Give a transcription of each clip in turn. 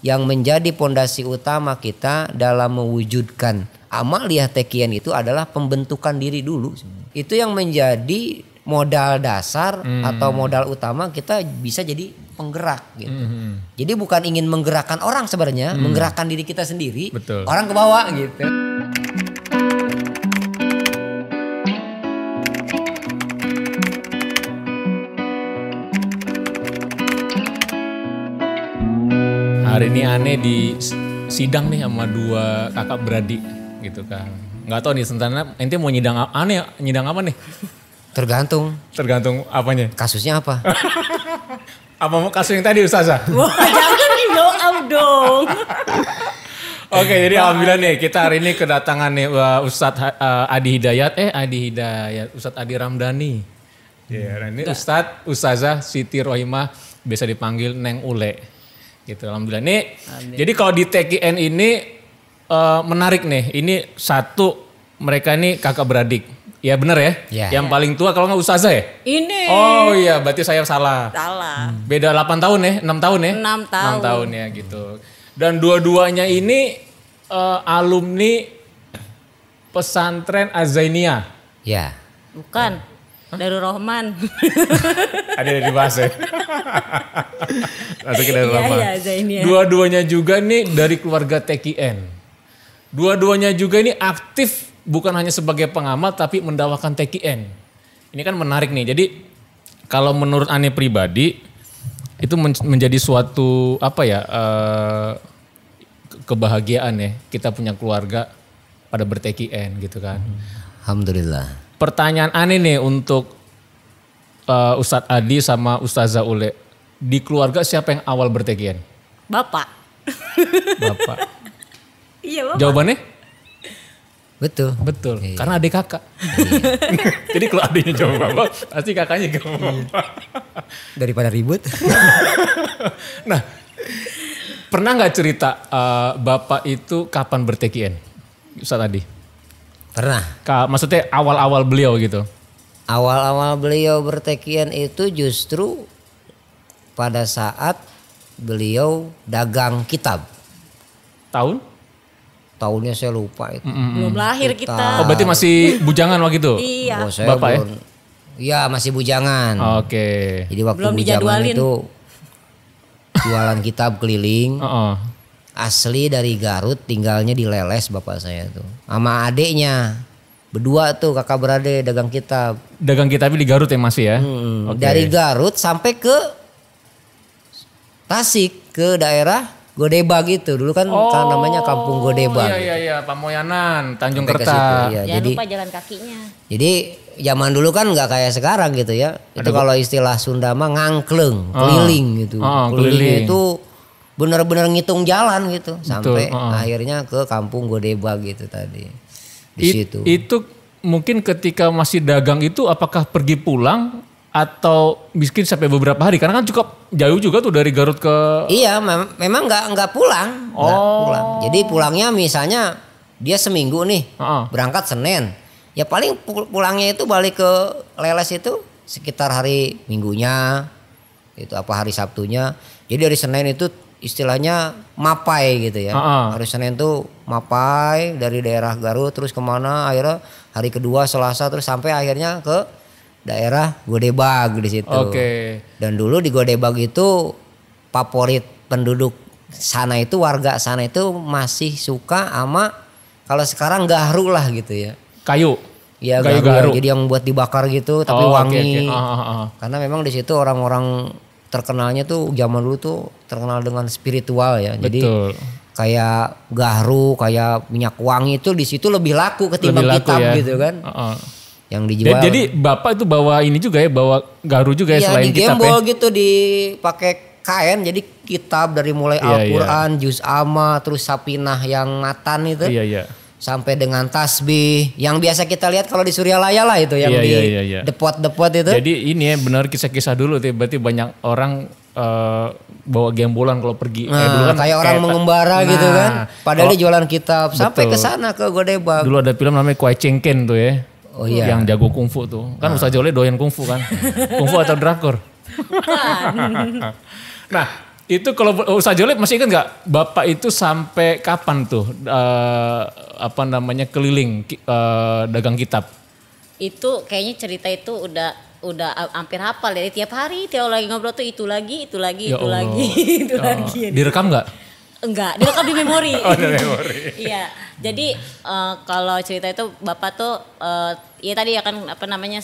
yang menjadi pondasi utama kita dalam mewujudkan amaliyah tekien itu adalah pembentukan diri dulu. Itu yang menjadi modal dasar atau modal utama kita bisa jadi penggerak gitu. Jadi bukan ingin menggerakkan orang sebenarnya, menggerakkan diri kita sendiri. Betul. Orang ke bawah gitu. Hari ini aneh di sidang nih sama dua kakak beradik gitu kan. Nggak tahu nih sebenarnya ente mau nyidang aneh nyidang apa nih? Tergantung apanya? kasusnya apa. Apa mau kasus yang tadi Ustazah? Wah, jangan di-blow dong. Oke, jadi alhamdulillah nih kita hari ini kedatangan nih Ustadz Ustadz Adi Ramdhani. Ya, ini Ustazah Siti Rohimah biasa dipanggil Neng Ule. Gitu alhamdulillah nih. Jadi kalau di TKN ini menarik nih. Ini satu mereka ini kakak beradik. Ya bener ya? Yang paling tua kalau nggak Ustazah ya? Ini. Oh iya berarti saya salah. Salah. Beda 8 tahun ya? 6 tahun ya? 6 tahun. 6 tahun ya gitu. Dan dua-duanya ini alumni pesantren Az-Zainiyah. Ya. Bukan. Darul Rahman. Ada yang dibahas ya? Masuk ke Darul Rahman. Iya, Zainiyah. Dua-duanya juga nih dari keluarga TKN. Dua-duanya juga ini aktif bukan hanya sebagai pengamal tapi mendakwakan TKN. Ini kan menarik nih. Jadi kalau menurut aneh pribadi itu menjadi suatu kebahagiaan ya. Kita punya keluarga pada ber-TKN gitu kan. Alhamdulillah. Pertanyaan aneh nih untuk Ustadz Adi sama Ustazah Ule. Di keluarga siapa yang awal ber-TKN? Bapak. Bapak. Iya bapak. Jawabannya? Betul. Iya. Karena adik kakak. Jadi kalau adiknya jawab bapak, pasti kakaknya jawab bapak. Daripada ribut. Nah, pernah nggak cerita bapak itu kapan ber-TKN? Ustadz Adi? Pernah. Maksudnya awal-awal beliau gitu? Awal-awal beliau ber-TKN itu justru pada saat beliau dagang kitab. Tahun? Tahunnya saya lupa itu. Belum lahir kita. Oh berarti masih bujangan waktu itu? Iya. Oh, saya Bapak ya? Iya masih bujangan. Oke. Jadi waktu Belum bujangan dijadwalin. itu jualan kitab keliling. Asli dari Garut, tinggalnya di Leles bapak saya tuh. Sama adeknya. Berdua tuh kakak beradik dagang kitab. Dagang kitabnya di Garut ya masih ya? Oke. Dari Garut sampai ke Tasik, ke daerah Godeba gitu. Dulu kan namanya Kampung Godeba. Iya, Pamoyanan, Tanjung Sampai ke Kerta. situ, ya. Jangan lupa jalan kakinya. Jadi zaman dulu kan nggak kayak sekarang gitu ya. Itu kalau istilah Sunda mah ngangkleng, keliling gitu. Kelilingnya itu benar-benar ngitung jalan gitu. Sampai akhirnya ke Kampung Godeba gitu tadi. Di situ. Itu mungkin ketika masih dagang itu apakah pergi pulang atau mungkin sampai beberapa hari? Karena kan cukup jauh juga tuh dari Garut ke... Iya memang nggak pulang. Nggak pulang. Jadi pulangnya misalnya dia seminggu nih berangkat Senin. Ya paling pulangnya itu balik ke Leles itu sekitar hari Minggunya. Itu apa hari Sabtunya. Jadi dari Senin itu istilahnya mapai gitu ya. Hari Senin tuh mapai dari daerah Garut terus kemana akhirnya hari kedua Selasa terus sampai akhirnya ke daerah Godebag di situ. Dan dulu di Godebag itu favorit penduduk sana itu warga sana itu masih suka sama kalau sekarang gahru lah gitu ya. Kayu. Iya garu. Jadi yang buat dibakar gitu tapi wangi. Karena memang di situ orang-orang terkenalnya tuh zaman dulu tuh terkenal dengan spiritual ya. Jadi kayak gahru, kayak minyak wangi itu di situ lebih laku ketimbang kitab ya. Gitu kan. Yang dijual. Jadi Bapak itu bawa ini juga ya, bawa gahru juga ya selain kitab ya. Iya, digembol gitu dipakai kain jadi kitab dari mulai Al-Qur'an, Juz Amma, terus Sapinah yang matan itu. Iya. Sampai dengan tasbih yang biasa kita lihat kalau di Suryalaya lah itu yang depot-depot itu. Jadi ini ya benar kisah-kisah dulu tuh berarti banyak orang bawa gembolan kalau pergi. Dulu kan kayak orang mengembara gitu kan. Padahal dia jualan kitab sampai ke sana ke Godebag. Dulu ada film namanya Kuai Cengken tuh ya. Oh iya. Yang jago kungfu tuh. Kan Ustaz Jole doyan kungfu kan. Kungfu atau drakor? Bukan. Nah, Itu kalau Ustaz Jolib masih ingat nggak Bapak itu sampai kapan tuh keliling dagang kitab? Itu kayaknya cerita itu udah hampir hafal, jadi tiap hari tiap lagi ngobrol tuh itu lagi itu lagi itu lagi. Direkam nggak? Enggak, direkam di memori. Oh, di memori. Iya. Jadi kalau cerita itu Bapak tuh ya tadi ya kan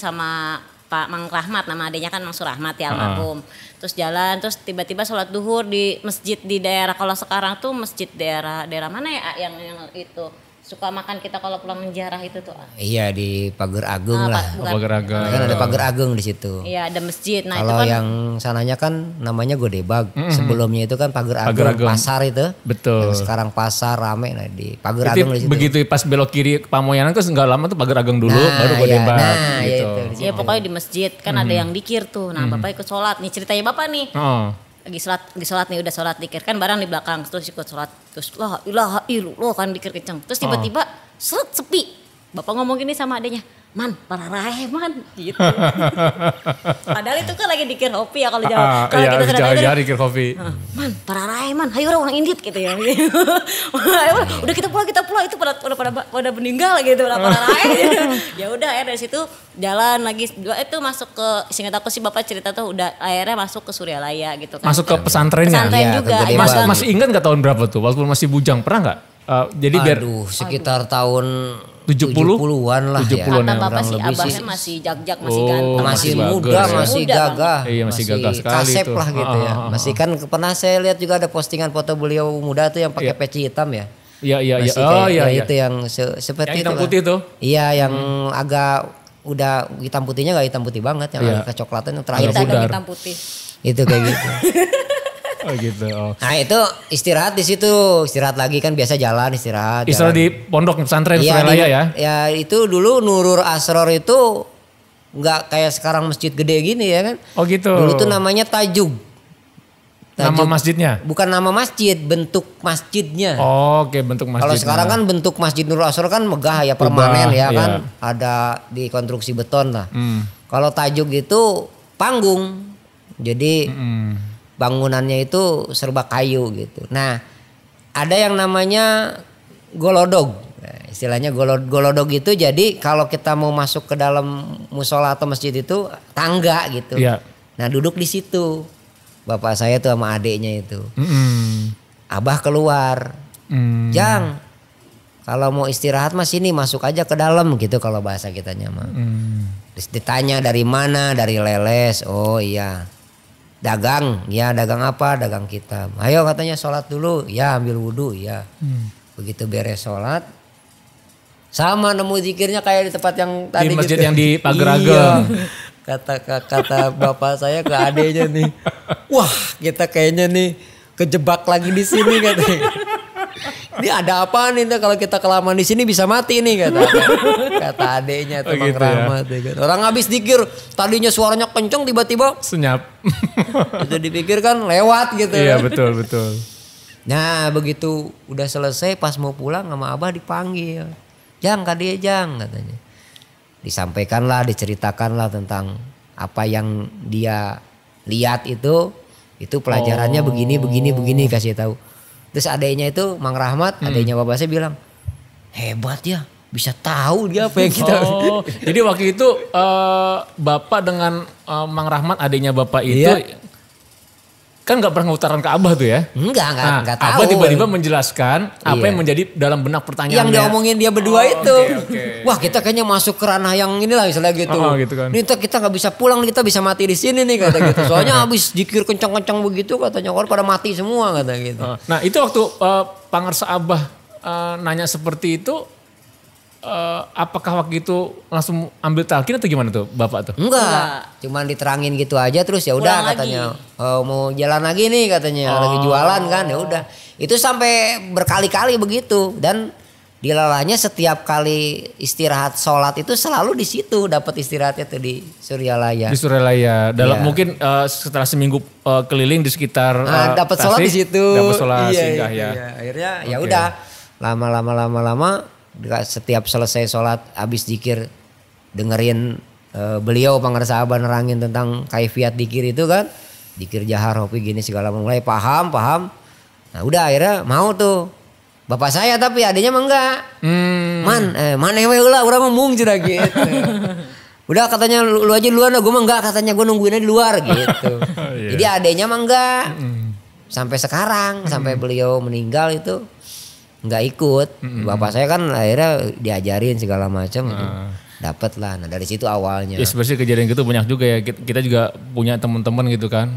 sama Pak Mang Rahmat, nama adanya kan Mansur Rahmat ya almarhum. Terus jalan, terus tiba-tiba sholat duhur di masjid di daerah, kalau sekarang tuh masjid daerah mana ya yang itu suka makan kita kalau pulang menjarah itu tuh. Iya di Pagar Agung lah. Pagar Agung. Kan ada Pagar Agung di situ. Iya ada masjid. Nah kalau itu kan yang sananya kan namanya Godebag. Sebelumnya itu kan Pagar Agung pasar itu. Betul. Yang sekarang pasar rame di Pagar Agung di situ. Begitu pas belok kiri ke Pamoyanan tuh nggak lama tuh Pagar Agung dulu baru Godebag. Gitu. Iya pokoknya di masjid kan ada yang dikir tuh. Nah Bapak ikut sholat nih, ceritanya Bapak nih. Lagi sholat nih, udah sholat dikir kan barang di belakang, terus ikut sholat, terus la ilaha illallah kan dikir kenceng, terus tiba-tiba seret sepi. Bapak ngomong gini sama adanya, man para man gitu. Padahal itu kan lagi dikir kopi ya kalau jauh. Kalau kita sudah dikir kopi. Man para man, hayo orang indit gitu ya. Udah kita pulang itu pada meninggal gitu para Ya udah dari situ jalan lagi itu masuk ke, seingat aku sih Bapak cerita tuh udah akhirnya masuk ke Suryalaya gitu kan. Masuk ke pesantrennya. Pesantren juga. Masih ingat nggak tahun berapa tuh? Waktu masih bujang pernah nggak? Jadi sekitar tahun 70-an lah 70-an ya. Kata Bapak sih abahnya masih jak-jak, masih ganteng. Masih muda, masih gagah. Iya masih gagah sekali kasep tuh. lah gitu ya. Masih kan pernah saya lihat juga ada postingan foto beliau muda tuh yang pakai peci hitam ya. Iya. Itu yang seperti yang hitam itu putih tuh. Iya yang agak udah hitam putihnya gak hitam putih banget. Yang agak kecoklatan yang terakhir. Kita ada hitam putih. Itu kayak gitu. Oh gitu. Nah itu istirahat di situ, istirahat lagi kan biasa jalan istirahat. Istirahat di pondok pesantren Suryalaya ya? Ya itu dulu Nurul Asror itu nggak kayak sekarang masjid gede gini ya kan? Oh gitu. Dulu tuh namanya Tajuk. Nama masjidnya? Bukan nama masjid, bentuk masjidnya. Oh, oke bentuk masjidnya. Kalau sekarang kan bentuk Masjid Nurul Asror kan megah ya, permanen ya kan, ada di konstruksi beton lah. Kalau Tajuk itu panggung, jadi bangunannya itu serba kayu gitu. Nah, ada yang namanya golodog. Nah, istilahnya golodog itu jadi kalau kita mau masuk ke dalam musola atau masjid itu tangga gitu. Iya. Nah, duduk di situ. Bapak saya tuh sama adiknya itu. Abah keluar. Jang, kalau mau istirahat mas sini masuk aja ke dalam gitu kalau bahasa kitanya mah. Terus ditanya dari mana? Dari Leles. Oh iya. Dagang, ya dagang apa? Dagang kitab. Ayo katanya sholat dulu, ya ambil wudhu, ya. Begitu beres sholat, sama nemu zikirnya kayak di tempat yang tadi. Di masjid gitu. yang di Pagar Agung. Kata bapak saya ke adeknya nih, wah kita kayaknya nih kejebak lagi di sini katanya. Ini ada apa nih kalau kita kelamaan di sini bisa mati nih kata adeknya tuh Mang Rahmat. Ya. Orang habis dikir tadinya suaranya kenceng tiba-tiba senyap. Itu dipikir kan lewat gitu. Iya betul. Nah begitu udah selesai pas mau pulang sama abah dipanggil. Jang kadieu Jang katanya. Disampaikanlah, diceritakanlah tentang apa yang dia lihat itu pelajarannya begini kasih tahu. Terus adanya itu Mang Rahmat, adanya bapak saya bilang, hebat ya bisa tahu dia apa yang kita. Oh, jadi waktu itu bapak dengan Mang Rahmat adanya bapak itu kan nggak pernah ngutaran ke abah tuh ya? Enggak tahu. Abah tiba-tiba menjelaskan apa yang menjadi dalam benak pertanyaannya. Yang diomongin dia berdua itu. Okay. Wah kita kayaknya masuk ke ranah yang inilah misalnya gitu. Gitu kan. Nih kita nggak bisa pulang, kita bisa mati di sini nih kata gitu. Soalnya habis zikir kencang-kencang begitu katanya orang pada mati semua kata gitu. Nah itu waktu pangarsa abah nanya seperti itu. Apakah waktu itu langsung ambil talqin atau gimana tuh bapak tuh? Enggak, cuman diterangin gitu aja terus ya udah katanya mau jalan lagi nih katanya lagi jualan kan ya udah. Itu sampai berkali-kali begitu dan dilalahnya setiap kali istirahat sholat itu selalu di situ dapat istirahatnya tuh di Suryalaya. Di Suryalaya dalam mungkin setelah seminggu keliling di sekitar dapat sholat di situ. Dapat sholat singgah ya. Akhirnya ya udah lama setiap selesai sholat habis zikir dengerin beliau pangarsa abah nerangin tentang kaifiat zikir itu kan Dikir jahar hopi gini segala mulai paham. Nah udah akhirnya mau tuh. Bapak saya tapi adanya mah enggak. Man ewe lah orang ngomong sudah gitu. Udah katanya lu aja duluan, gue mah enggak, katanya gue nungguinnya di luar gitu. Jadi adanya mah enggak. Sampai sekarang, sampai beliau meninggal itu enggak ikut. Bapak saya kan akhirnya diajarin segala macam. Dapat lah. Nah dari situ awalnya. Ya sebenarnya kejadian gitu banyak juga ya. Kita juga punya teman-teman gitu kan.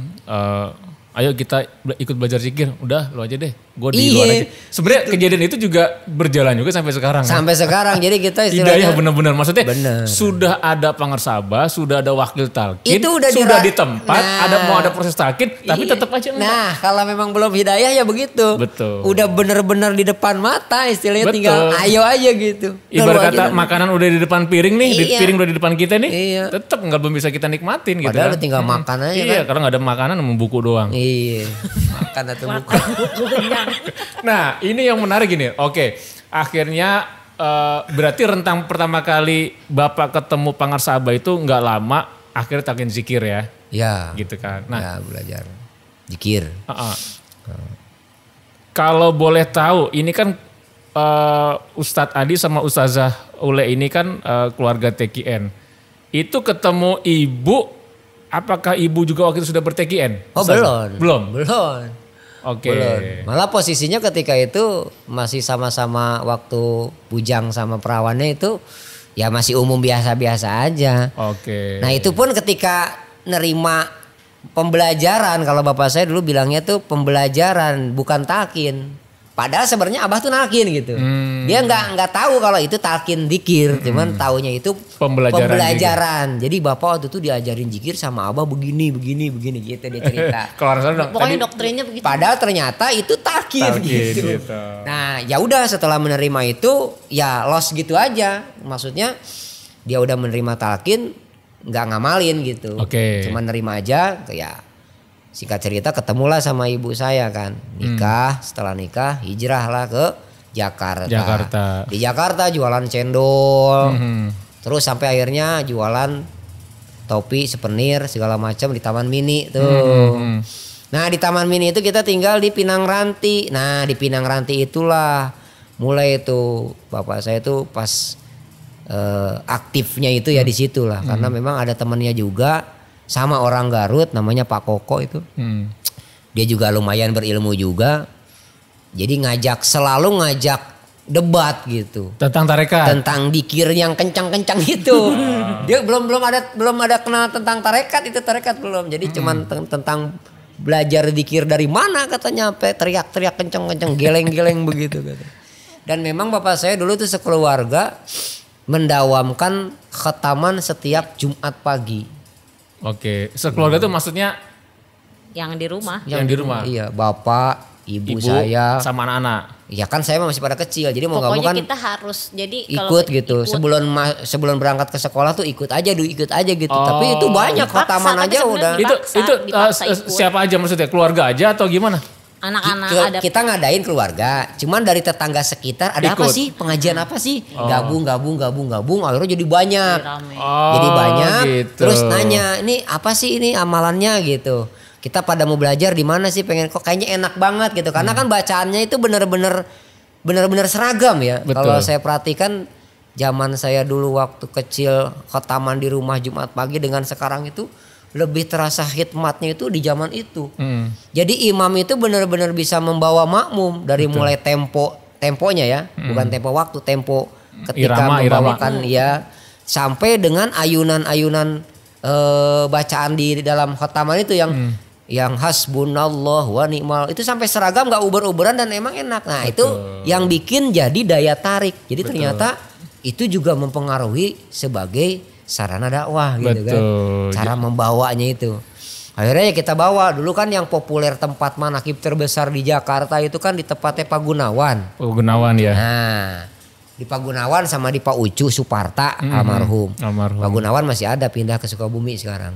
Ayo kita ikut belajar zikir. Udah lu aja deh. Gue di luar aja. Sebenarnya kejadian itu juga berjalan juga sampai sekarang. Sampai sekarang. Jadi kita istilahnya. Hidayah benar-benar. Maksudnya sudah ada pangersabah, sudah ada wakil talqin. Itu udah sudah di tempat. Mau ada proses talqin. Tapi tetap aja enggak. Nah kalau memang belum hidayah ya begitu. Betul. Udah benar-benar di depan mata istilahnya. Betul. Tinggal ayo aja gitu. Ibarat kata makanan udah di depan piring nih. Piring udah di depan kita nih. Iya. Tetap belum bisa kita nikmatin gitu. Padahal tinggal makan aja kan. Iya karena gak ada makanan membuku doang. Iya, makan atau buku. Nah ini yang menarik gini, oke. Akhirnya berarti rentang pertama kali Bapak ketemu pangersabah itu nggak lama, akhirnya talqin zikir ya? Ya. Gitu kan. Nah, ya belajar zikir. Kalau boleh tahu, ini kan Ustadz Adi sama Ustazah Ule ini kan keluarga TKN. Itu ketemu ibu. Apakah ibu juga waktu itu sudah ber-TKN? Oh belum. Oke. Malah posisinya ketika itu masih sama-sama waktu bujang sama perawannya itu ya masih umum biasa-biasa aja. Oke. Nah itu pun ketika nerima pembelajaran, kalau bapak saya dulu bilangnya tuh pembelajaran bukan talqin. Padahal sebenarnya abah tuh nalkin gitu. Dia nggak tahu kalau itu talqin zikir, cuman taunya itu pembelajaran. Jadi bapak waktu itu diajarin zikir sama abah begini gitu dia cerita. Pokoknya doktrinnya begitu. Padahal ternyata itu talqin gitu. Nah ya udah setelah menerima itu ya los gitu aja. Maksudnya dia udah menerima talqin nggak ngamalin gitu. Cuma nerima aja ya. Singkat cerita ketemulah sama ibu saya kan. Nikah, setelah nikah hijrahlah ke Jakarta. Di Jakarta jualan cendol. Terus sampai akhirnya jualan topi, souvenir segala macam di Taman Mini tuh. Nah di Taman Mini itu kita tinggal di Pinang Ranti. Nah di Pinang Ranti itulah mulai itu bapak saya tuh pas aktifnya itu ya di situ lah. Karena memang ada temannya juga. Sama orang Garut namanya Pak Koko itu. Dia juga lumayan berilmu juga. Jadi selalu ngajak debat gitu. Tentang tarekat. Tentang dikir yang kencang-kencang itu. Dia belum ada kenal tentang tarekat, itu tarekat belum. Jadi cuman tentang belajar dikir dari mana katanya, sampai teriak-teriak kencang-kencang, geleng-geleng begitu kata. Dan memang bapak saya dulu tuh sekeluarga mendawamkan khataman setiap Jumat pagi. Oke, sekeluarga itu maksudnya yang di rumah. Yang di rumah. Iya, bapak, ibu saya sama anak-anak. Iya kan saya masih pada kecil. Jadi mau enggak mau kan kita harus jadi ikut gitu. Sebelum berangkat ke sekolah tuh ikut aja gitu. Tapi itu banyak khataman aja udah. Itu siapa aja maksudnya? Keluarga aja atau gimana? Anak-anak kita ngadain keluarga, cuman dari tetangga sekitar ada apa sih, pengajian apa sih, gabung akhirnya jadi banyak. Jadi banyak gitu. Terus nanya ini apa sih ini amalannya gitu, kita pada mau belajar di mana sih, pengen kok kayaknya enak banget gitu karena kan bacaannya itu benar-benar seragam ya. Kalau saya perhatikan zaman saya dulu waktu kecil khataman di rumah Jumat pagi dengan sekarang itu lebih terasa hikmatnya itu di zaman itu. Jadi imam itu benar-benar bisa membawa makmum dari mulai temponya ya, bukan tempo waktu, tempo ketika membawakan ya, sampai dengan ayunan-ayunan bacaan di dalam khataman itu yang hasbunallah wa ni'mal, itu sampai seragam, nggak uber-uberan dan emang enak. Nah itu yang bikin jadi daya tarik. Jadi ternyata itu juga mempengaruhi sebagai sarana dakwah gitu kan. Cara membawanya itu. Akhirnya ya kita bawa. Dulu kan yang populer tempat manakib terbesar di Jakarta itu kan di tempatnya Pak Gunawan. Gunawan ya. Nah di Pak Gunawan sama di Pak Ucu Suparta almarhum. Pak Gunawan masih ada, pindah ke Sukabumi sekarang.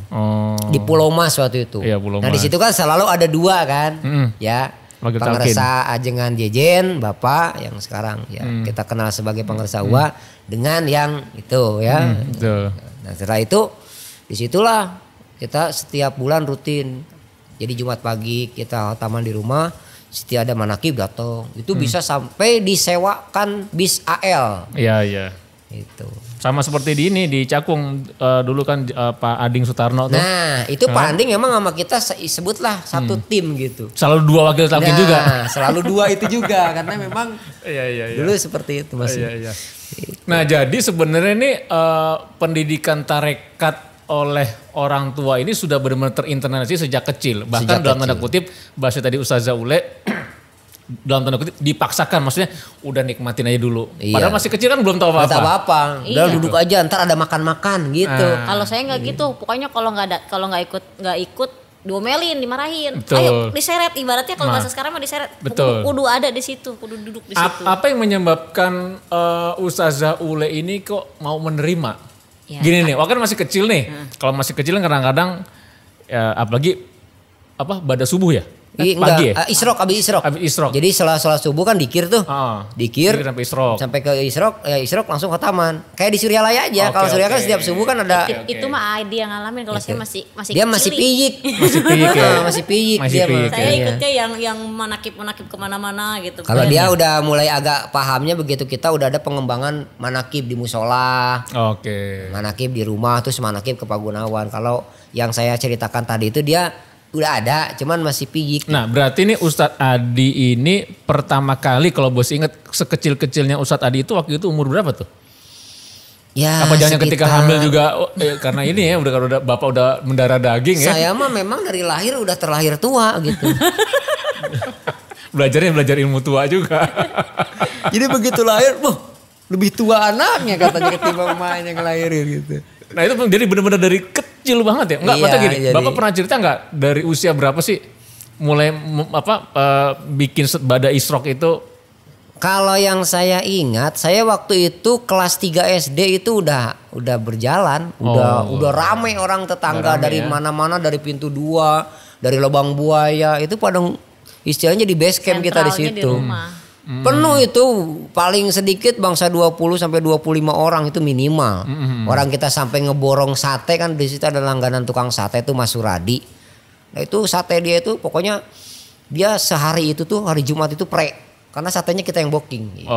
Di Pulau Mas waktu itu. Iya, Pulau Mas. Di situ kan selalu ada dua kan. Ya. Pangersa Ajengan Jejen Bapak yang sekarang ya kita kenal sebagai Pangersa Uwa dengan yang itu ya. Nah setelah itu disitulah kita setiap bulan rutin Jadi Jumat pagi kita khataman di rumah, setiap ada manakib datang. Itu bisa sampai disewakan bis AL. Iya. Itu. Sama seperti di ini di Cakung dulu kan Pak Ading Sutarno tuh. Nah, itu Pak Ading emang sama kita sebutlah satu tim gitu. Selalu 2 wakil talqin juga. Selalu 2 itu juga karena memang iya. dulu seperti itu masih. Iya. Nah, jadi sebenarnya ini pendidikan tarekat oleh orang tua ini sudah benar-benar terinternalisasi sejak kecil. Bahkan dalam tanda kutip bahasa tadi Ustazah Ule dalam tanda kutip dipaksakan, maksudnya udah nikmatin aja dulu. Padahal masih kecil kan belum tahu apa-apa. Belum tahu apa-apa. Udah duduk aja, ntar ada makan-makan gitu. Kalau saya nggak gitu, pokoknya kalau nggak ikut diomelin, dimarahin. Betul. Ayo diseret, ibaratnya kalau bahasa sekarang mah diseret. Betul. Kudu ada di situ, kudu duduk di situ. Apa yang menyebabkan Ustazah Ule ini kok mau menerima? Ya, gini nih, kan masih kecil nih. Kalau masih kecil kan kadang-kadang apalagi pada subuh ya? Pagi ya? Abis isrok. Jadi setelah sholat subuh kan dikir tuh. Dikir sampai isrok. Sampai ke isrok langsung khataman. Kayak di Suryalaya aja. Kalau Surya kan setiap subuh kan ada. Itu mah Aidi yang ngalamin, kalau saya masih dia masih piyik. Masih piyik dia mah. Saya ikutnya yang manakib kemana-mana gitu. Kalau dia udah mulai agak pahamnya begitu kita udah ada pengembangan manakib di musola. Manakib di rumah, terus manakib ke Pagunawan. Kalau yang saya ceritakan tadi itu dia udah ada, cuman masih piyik. Nah, berarti ini Ustadz Adi ini pertama kali kalau bos inget sekecil-kecilnya Ustadz Adi itu waktu itu umur berapa tuh? Ya, apa jangan ketika hamil juga karena ini ya udah bapak udah mendarah daging ya? Saya mah memang dari lahir udah terlahir tua gitu. Belajar ilmu tua juga. Jadi begitu lahir, lebih tua anaknya katanya ketimbang emaknya yang ngelahirin gitu. Nah itu jadi benar-benar dari kecil banget ya? Enggak, gini, jadi, Bapak pernah cerita nggak dari usia berapa sih mulai bikin Bada Isrok itu? Kalau yang saya ingat, saya waktu itu kelas 3 SD itu udah berjalan, udah rame orang tetangga dari mana-mana, dari pintu 2, dari lubang buaya, itu pada istilahnya di base camp kita di situ. Penuh itu, paling sedikit bangsa 20 sampai 25 orang itu minimal. Orang kita sampai ngeborong sate kan, di situ ada langganan tukang sate itu Mas Suradi. Nah itu sate dia itu pokoknya dia sehari itu tuh hari Jumat itu karena satenya kita yang booking.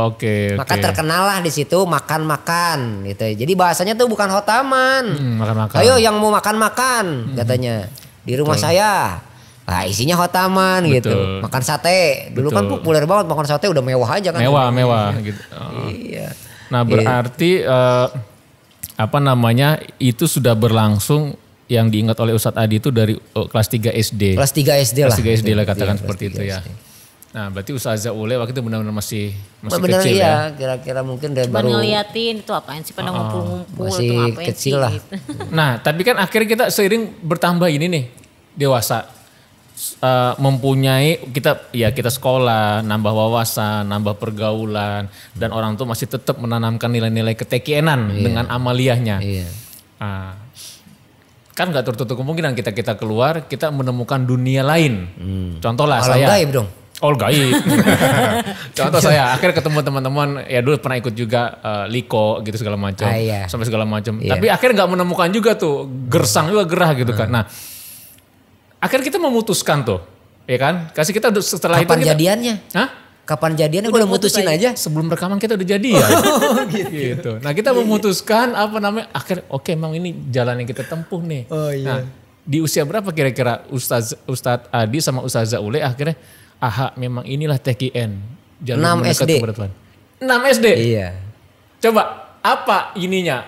Maka terkenal lah di situ makan-makan gitu. Jadi bahasanya tuh bukan hotaman. Makan-makan. Ayo yang mau makan-makan katanya. Di rumah saya. Nah isinya hotaman gitu. Makan sate. Dulu kan populer banget makan sate, udah mewah aja kan. Mewah gitu. Iya. Nah berarti itu sudah berlangsung yang diingat oleh Ustadz Adi itu dari kelas 3 SD. Kelas 3 SD lah. Kelas 3 SD lah katakan seperti itu ya. Nah berarti Ustazah Ule waktu itu benar-benar masih kecil ya. Kira-kira mungkin dari baru ngeliatin itu apaan sih pada ngumpul-ngumpul masih itu ngapain kecil sih lah. gitu. Nah tapi kan akhirnya kita seiring bertambah ini nih dewasa. Mempunyai kita sekolah, nambah wawasan, nambah pergaulan, dan orang tua masih tetap menanamkan nilai-nilai ketekienan dengan amaliyahnya. Kan nggak tertutup kemungkinan kita keluar kita menemukan dunia lain. Contoh lah saya. Gaib dong. Gaib. Contoh saya akhirnya ketemu teman-teman ya dulu pernah ikut juga Liko gitu segala macam, sampai segala macam. Tapi akhirnya nggak menemukan juga tuh gersang juga gerah gitu kan. Nah akhirnya kita memutuskan tuh, ya kan? Kasih kita setelah Kapan itu kita, jadiannya? Kapan jadiannya? Udah mutusin aja. Sebelum rekaman kita udah jadian. Gitu. Nah kita memutuskan akhirnya emang ini jalan yang kita tempuh nih. Nah di usia berapa kira-kira Ustadz Adi sama Ustazah Ule akhirnya memang inilah TKN. 6 SD. 6 SD? Iya. Coba apa ininya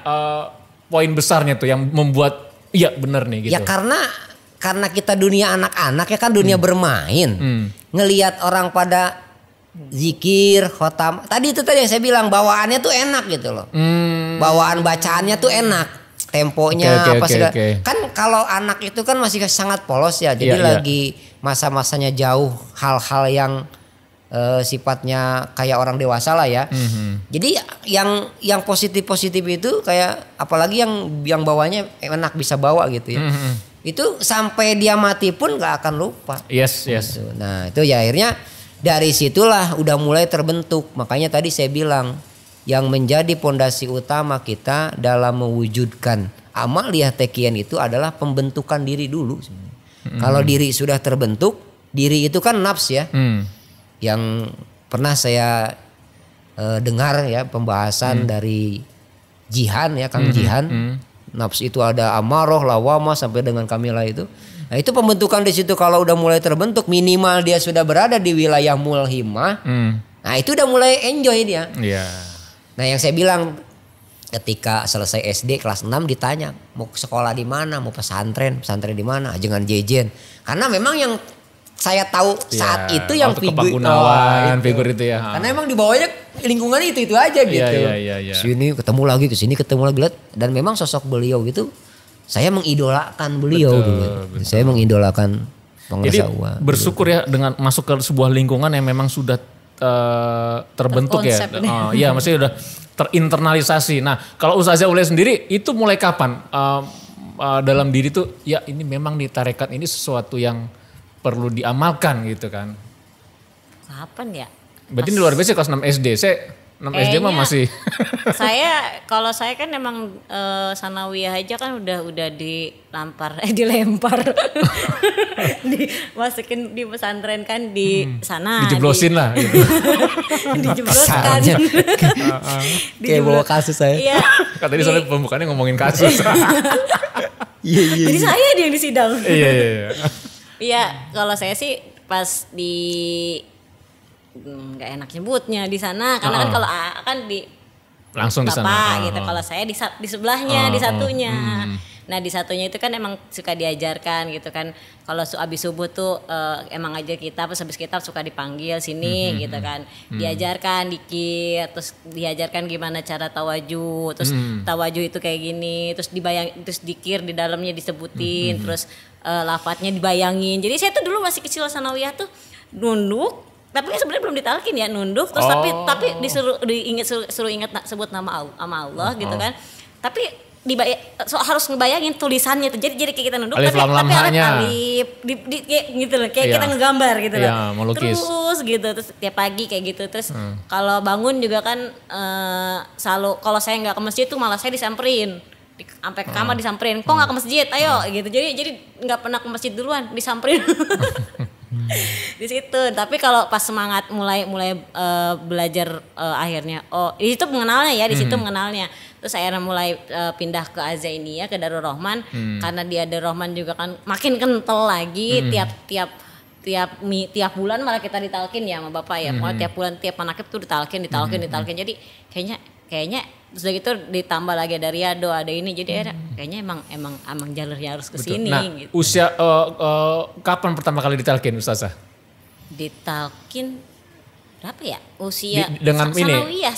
poin besarnya tuh yang membuat bener nih gitu. Ya karena kita dunia anak-anak ya kan dunia bermain. Ngelihat orang pada zikir, khotam. Tadi yang saya bilang bawaannya tuh enak gitu loh. Bawaan bacaannya tuh enak. Temponya Kan kalau anak itu kan masih sangat polos ya. Jadi lagi masa-masanya jauh hal-hal yang sifatnya kayak orang dewasa lah ya. Jadi yang positif itu kayak apalagi yang bawanya enak bisa bawa gitu ya. Itu sampai dia mati pun gak akan lupa. Yes. Gitu. Nah itu ya akhirnya dari situlah udah mulai terbentuk. Makanya tadi saya bilang yang menjadi pondasi utama kita dalam mewujudkan amaliyah tekian itu adalah pembentukan diri dulu. Kalau diri sudah terbentuk, diri itu kan nafs ya. Yang pernah saya dengar ya pembahasan dari Jihan ya, Kang Jihan. Nafs itu ada amarah, lawamah sampai dengan kamilah itu. Nah itu pembentukan di situ kalau udah mulai terbentuk, minimal dia sudah berada di wilayah mulhimah. Nah itu udah mulai enjoy dia. Nah yang saya bilang ketika selesai SD kelas 6 ditanya mau sekolah di mana, mau pesantren di mana, jangan jejen. Karena memang yang saya tahu saat itu yang figur itu ya. Karena emang di bawahnya lingkungan itu aja gitu. Sini ketemu lagi, kesini ketemu lagi, dan memang sosok beliau gitu. Saya mengidolakan beliau dulu. Saya mengidolakan penguasa uang. Jadi bersyukur ya dengan masuk ke sebuah lingkungan yang memang sudah terbentuk ya. Iya, maksudnya udah terinternalisasi. Nah, kalau Ustazah Ule sendiri itu mulai kapan dalam diri tuh ya ini memang di tarekat ini sesuatu yang perlu diamalkan gitu kan? Kapan ya? Berarti ini luar biasa kelas 6 SD. Saya 6 SD mah masih. Kalau saya kan emang sanawiyah aja kan udah dilempar. Dimasukin di pesantren kan di sana. Dijeblosin lah gitu. Dijebloskan. Kayak bawa kasus saya. Iya. Tadi soalnya pembukaannya ngomongin kasus. Iya. Jadi saya yang disidang. Iya. Iya, kalau saya sih pas di nggak enak nyebutnya di sana karena kan kalau kan di langsung di sana gitu. Kalau saya di sebelahnya, di satunya. Nah di satunya itu kan emang suka diajarkan gitu kan. Kalau abis subuh tuh emang aja kita pas habis kita suka dipanggil sini gitu kan. Diajarkan dikit, terus diajarkan gimana cara tawaju, terus tawaju itu kayak gini, terus terus dikir di dalamnya disebutin, terus lafadznya dibayangin. Jadi saya tuh dulu masih kecil sanawiyah tuh nunduk, tapi sebenarnya belum ditalkin ya, nunduk terus tapi suruh ingat sebut nama Allah gitu kan. Tapi harus ngebayangin tulisannya tuh. Jadi kayak kita nunduk alif, tapi alif kayak gitu loh, kayak kita ngegambar gitu loh. Melukis. Terus gitu, terus tiap pagi kayak gitu. Terus kalau bangun juga kan selalu kalau saya nggak ke masjid tuh malah saya disamperin. Sampai ke kamar disamperin, kok nggak ke masjid, ayo gitu. Jadi nggak pernah ke masjid duluan, disamperin. Di situ. Tapi kalau pas semangat mulai belajar akhirnya, di situ mengenalnya ya, di situ mengenalnya. Terus saya mulai pindah ke Azainiyah, ke Darul Rahman, karena di Darul Rahman juga kan makin kental lagi. Tiap bulan malah kita ditalkin ya sama bapak ya. Pokoknya tiap bulan tiap manakib tuh ditalkin. Jadi kayaknya terus udah gitu ditambah lagi ada Riyado, ada ini, jadi kayaknya emang jalurnya harus ke sini. Nah, gitu. Usia kapan pertama kali ditalkin Ustazah? Ditalkin berapa ya? Usia dengan sanawiyah.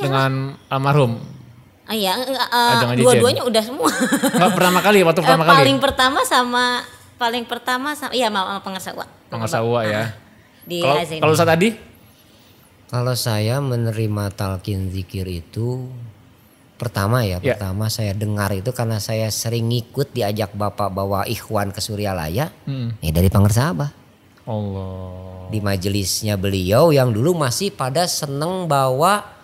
Dengan almarhum. Iya, dua-duanya udah semua. Enggak pertama kali waktu pertama kali. Paling pertama sama iya sama pengarsa uwa ya. Kalau Ustaz tadi? Kalau saya menerima talqin zikir itu pertama saya dengar itu karena saya sering ngikut diajak bapak bawa ikhwan ke Suryalaya. Ya dari pengarsa Abah. Allah. Di majelisnya beliau yang dulu masih pada seneng bawa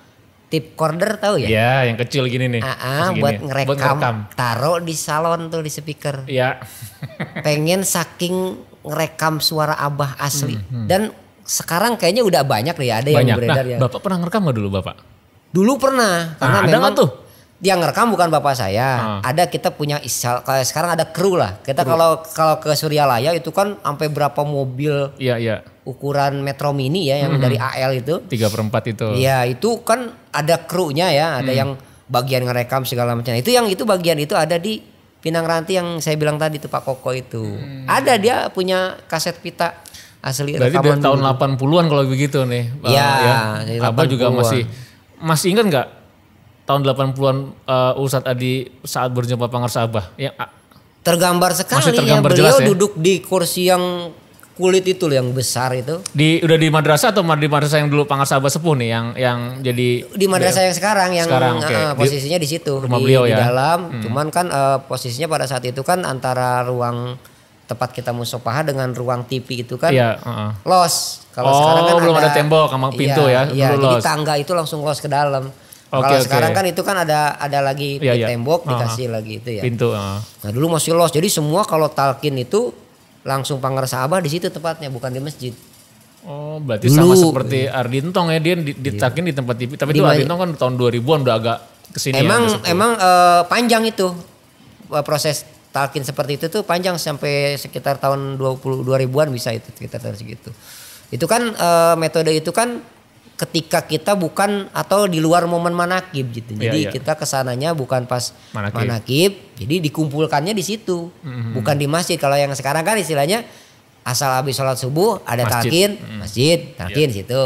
tip recorder, tahu ya? Iya, yang kecil gini nih. Buat ngerekam. Taruh di salon tuh di speaker. Iya. Pengen saking ngerekam suara Abah asli. Dan sekarang kayaknya udah banyak nih, ada yang beredar. Nah, Bapak pernah ngerekam gak dulu Bapak? Dulu pernah. Karena ada memang gak tuh? Yang ngerekam bukan bapak saya. Ada, kita punya kayak sekarang ada kru lah. Kita kalau ke Suryalaya itu kan sampai berapa mobil. Iya. Ukuran Metro Mini ya yang dari AL itu. 3/4 itu. Iya, itu kan ada krunya ya, ada yang bagian ngerekam segala macam. Itu bagian itu ada di Pinang Ranti yang saya bilang tadi tuh Pak Koko itu. Ada, dia punya kaset pita asli rekaman. Berarti dari tahun 80-an kalau begitu nih. Iya, ya. Abah juga masih ingat nggak tahun 80-an Ustadz Adi saat berjumpa pengarsa Abah? Ya, tergambar sekali tergambar ya, beliau jelas, duduk di kursi yang kulit itu loh, yang besar itu. Udah di madrasah atau di madrasah yang dulu pengarsa Abah sepuh nih yang jadi di madrasah yang sekarang okay. Posisinya di situ rumah beliau di ya. dalam. Cuman kan posisinya pada saat itu kan antara ruang tempat kita musopaha dengan ruang TV itu kan los. Kalau sekarang kan belum ada tembok sama pintu ya. Iya, jadi tangga itu langsung los ke dalam. Kalau sekarang kan itu kan ada lagi tembok dikasih lagi itu ya. Pintu. Nah dulu masih los. Jadi semua kalau talqin itu langsung Pangarsa Abah di situ tempatnya, bukan di masjid. Oh, berarti sama seperti Ardintong ya, dia ditakin di tempat TV. Tapi itu Ardintong kan tahun 2000-an udah agak kesini. Emang panjang itu proses talkin seperti itu tuh panjang sampai sekitar tahun 2000-an bisa itu sekitar tahun segitu. Itu kan metode itu kan ketika kita bukan atau di luar momen manakib gitu. Jadi kita kesananya bukan pas manakib, jadi dikumpulkannya di situ, bukan di masjid. Kalau yang sekarang kan istilahnya asal habis sholat subuh ada talkin, talkin situ.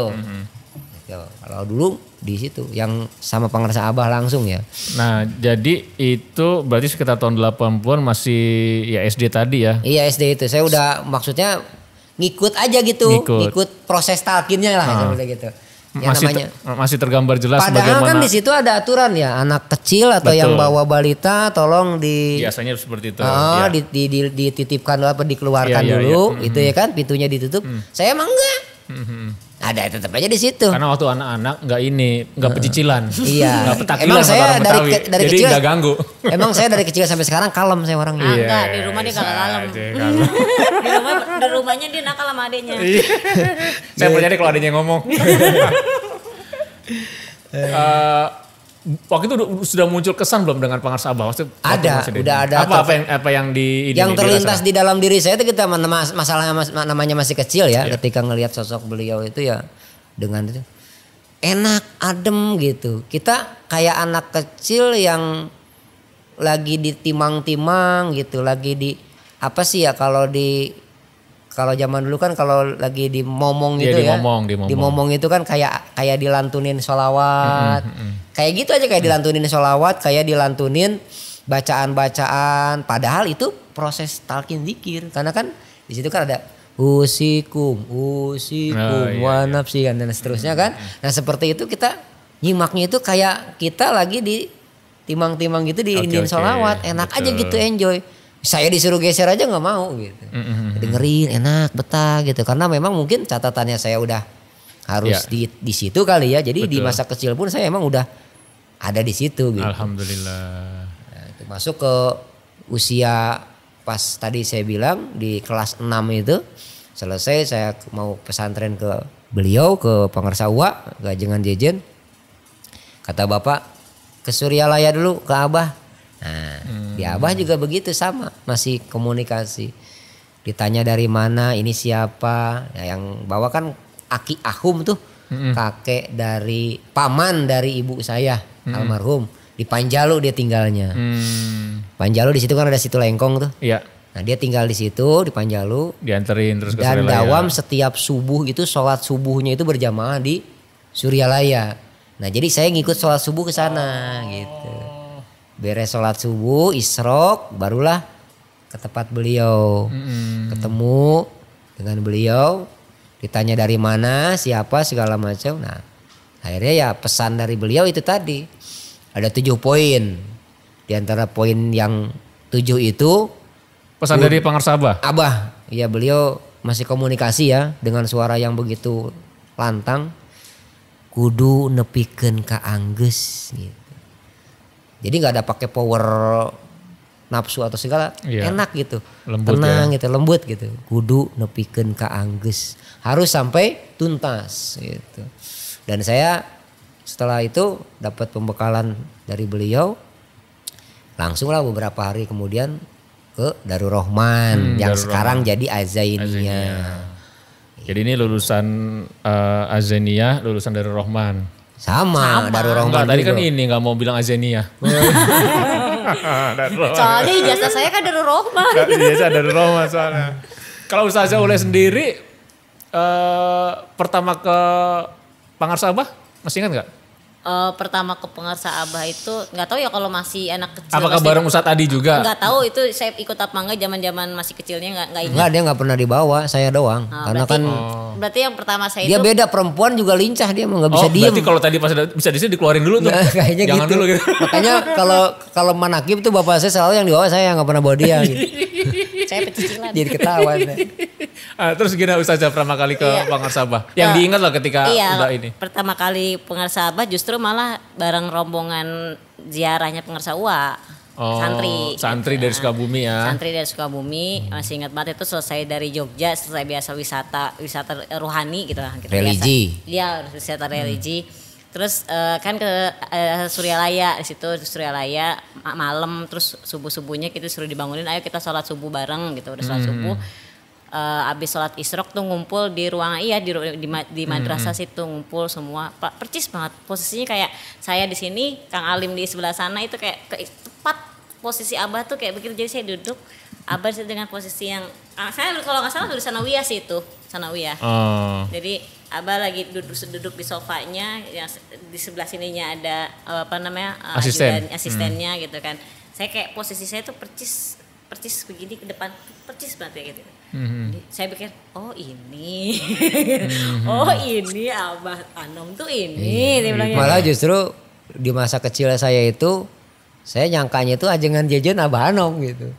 Gitu. Kalau dulu di situ yang sama Pangarsa Abah langsung ya. Nah, jadi itu berarti sekitar tahun 80-an masih ya SD tadi ya. Iya, SD itu. Saya udah maksudnya ngikut aja gitu, ngikut proses talkinnya lah gitu. Masih tergambar jelas padahal bagaimana. Kan di situ ada aturan ya, anak kecil atau yang bawa balita tolong biasanya seperti itu. Dititipkan apa dikeluarkan dulu, itu ya kan pintunya ditutup. Saya emang enggak. Ada tetap aja di situ. Karena waktu anak-anak nggak pecicilan. Iya. Nggak petakilan. Emang saya dari jadi kecil nggak ganggu. Emang saya dari kecil sampai sekarang kalem saya orangnya. Enggak, di rumah dia kalem. Di rumahnya dia nakal sama adenya. Saya percaya deh kalau adenya ngomong. Waktu itu sudah muncul kesan belum dengan Pangarsa Abah? Udah ada. Apa yang yang terlintas di dalam diri saya itu kita masalahnya namanya masih kecil ya. Ketika ngelihat sosok beliau itu ya dengan itu enak, adem gitu. Kita kayak anak kecil yang lagi ditimang-timang gitu, lagi di apa sih ya kalau zaman dulu kan kalau lagi dimomong gitu ya. Dimomong itu kan kayak dilantunin sholawat. Kayak gitu aja, kayak dilantunin sholawat, kayak dilantunin bacaan-bacaan. Padahal itu proses talqin zikir. Karena kan di situ kan ada usikum, wa nafsi dan seterusnya kan. Nah seperti itu kita nyimaknya itu kayak kita lagi di timang-timang gitu diinin sholawat. Enak aja gitu, enjoy. Saya disuruh geser aja nggak mau gitu. Dengerin enak, betah gitu. Karena memang mungkin catatannya saya udah harus di situ kali ya. Jadi di masa kecil pun saya emang udah ada di situ gitu. Alhamdulillah. Nah, itu masuk ke usia pas tadi saya bilang di kelas 6 itu selesai saya mau pesantren ke beliau ke Pangarsa Uwa, ke Ajengan Jejen. Kata bapak ke Suryalaya dulu ke Abah. Nah, di Abah juga begitu sama, masih komunikasi. Ditanya dari mana, ini siapa? Ya, yang bawa kan Aki Ahum tuh, kakek dari paman dari ibu saya, almarhum. Di Panjalu dia tinggalnya. Panjalu di situ kan ada situ Lengkong tuh. Iya. Nah, dia tinggal di situ di Panjalu. Dianterin terus ke Dan Suryalaya. dawam setiap subuh itu sholat subuhnya itu berjamaah di Suryalaya. Nah, jadi saya ngikut sholat subuh ke sana gitu. Beres sholat subuh, isrok, barulah ke tempat beliau. Ketemu dengan beliau, ditanya dari mana, siapa, segala macam. Nah, akhirnya ya pesan dari beliau itu tadi. Ada 7 poin. Di antara poin yang 7 itu. Pesan dari Pangarsa Abah? Abah, ya beliau masih komunikasi ya dengan suara yang begitu lantang. Kudu nepikeun ka anggeus gitu. Jadi nggak ada pakai power nafsu atau segala, enak gitu, lembut tenang gitu, lembut gitu. Kudu nepikeun ka anggeus, harus sampai tuntas gitu. Dan saya setelah itu dapat pembekalan dari beliau, langsunglah beberapa hari kemudian ke Darul Rahman yang sekarang jadi Azainiyah. Jadi ini lulusan Azainiyah, lulusan Darul Rahman. Sama. Darul Rahman. Tadi kan ini nggak mau bilang Azainiyah. Soalnya ijazah saya kan Darul Rahman. Ijazah Darul Rahman soalnya. Kalau Ustazah Uleh sendiri pertama ke Pangarsa Abah masih ingat nggak? Pertama ke Pangarsa Abah itu nggak tahu ya kalau masih anak kecil. Apakah bareng Ustadz Adi juga? Nggak tahu itu saya ikut apa enggak, zaman masih kecilnya nggak ingat. Enggak, dia nggak pernah dibawa, saya doang. Karena berarti, kan berarti yang pertama saya dia itu beda, perempuan juga lincah, dia nggak bisa diem. Berarti kalau tadi pas bisa di sini dikeluarin dulu tuh. Kayaknya jangan gitu. Dulu gitu. Makanya kalau manakib tuh bapak saya selalu yang dibawa, saya nggak pernah bawa dia gitu. saya pecicilan. Jadi ketahuan. Terus gimana Ustazah pertama kali ke Pangarsa Abah? Yang diingat lah ketika udah ini. Pertama kali Pangarsa Abah justru malah bareng rombongan ziarahnya Pangarsa Uwa. Santri dari Sukabumi ya. Santri dari Sukabumi, masih ingat banget itu selesai dari Jogja, selesai biasa wisata rohani gitu lah. Religi. Iya, wisata religi. Terus kan ke Suryalaya, di situ Suryalaya malam, terus subuh-subuhnya kita suruh dibangunin, ayo kita sholat subuh bareng gitu. Udah sholat subuh. Abis sholat isrok tuh ngumpul di ruangan di madrasah situ ngumpul semua percis banget posisinya kayak saya di sini, Kang Alim di sebelah sana, itu kayak tepat posisi Abah tuh kayak begitu. Jadi saya duduk, Abah dengan posisi yang saya kalau nggak salah udah sanawiyah sih itu sanawiyah. Jadi Abah lagi duduk di sofanya, yang di sebelah sininya ada asistennya gitu kan. Saya kayak posisi saya tuh percis begini ke depan, percis banget ya gitu. Jadi saya pikir, oh ini Abah Anom tuh ini. Malah justru di masa kecil saya itu, saya nyangkanya itu ajengan jajan Abah Anom gitu.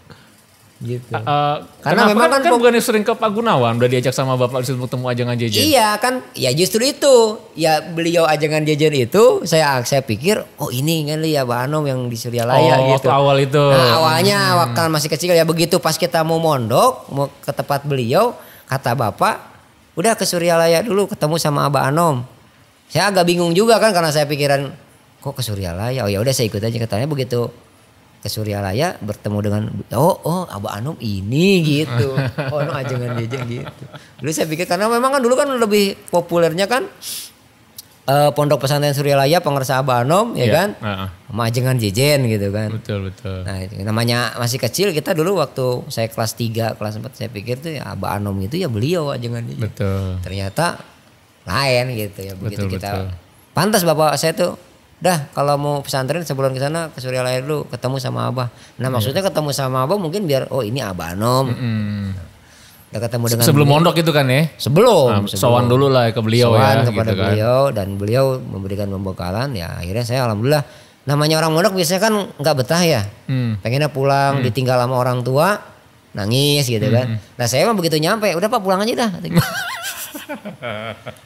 Karena memang kan bukan sering ke Pak Gunawan, udah diajak sama Bapak disitu ketemu ajengan jajan. Iya kan, ya justru itu. Ya beliau ajengan jajan itu saya pikir, oh ini kan ya Abah Anom yang di Suryalaya gitu. Waktu awal itu. Nah, awalnya waktu masih kecil ya begitu, pas kita mau mondok, mau ke tempat beliau, kata Bapak, udah ke Suryalaya dulu ketemu sama Abah Anom. Saya agak bingung juga kan karena saya pikiran kok ke Suryalaya. Oh ya udah saya ikut aja, katanya begitu. Ke Suryalaya bertemu dengan Abah Anom ini gitu. Oh no ajengan jajan gitu. Dulu saya pikir karena memang kan dulu kan lebih populernya kan Pondok Pesantren Suryalaya pengersa Abah Anom ya kan. Sama ajengan jajan gitu kan. Betul. Nah namanya masih kecil kita dulu waktu saya kelas 3 kelas 4 saya pikir tuh ya Abah Anom itu ya beliau ajengan jajan. Betul. Ternyata lain gitu ya begitu kita. Pantas Bapak saya tuh dah kalau mau pesantren sebelum ke sana ke Suryalaya dulu ketemu sama Abah. Nah maksudnya ketemu sama Abah mungkin biar ini Abah Anom. Udah ketemu dengan sebelum mondok itu kan ya? Sebelum. Sowan dulu lah ke beliau ya. Kepada gitu beliau kan. Dan beliau memberikan pembekalan ya akhirnya saya alhamdulillah. Namanya orang mondok biasanya kan nggak betah ya. Pengennya pulang ditinggal sama orang tua nangis gitu kan. Nah saya mah begitu nyampe udah Pak pulang aja dah.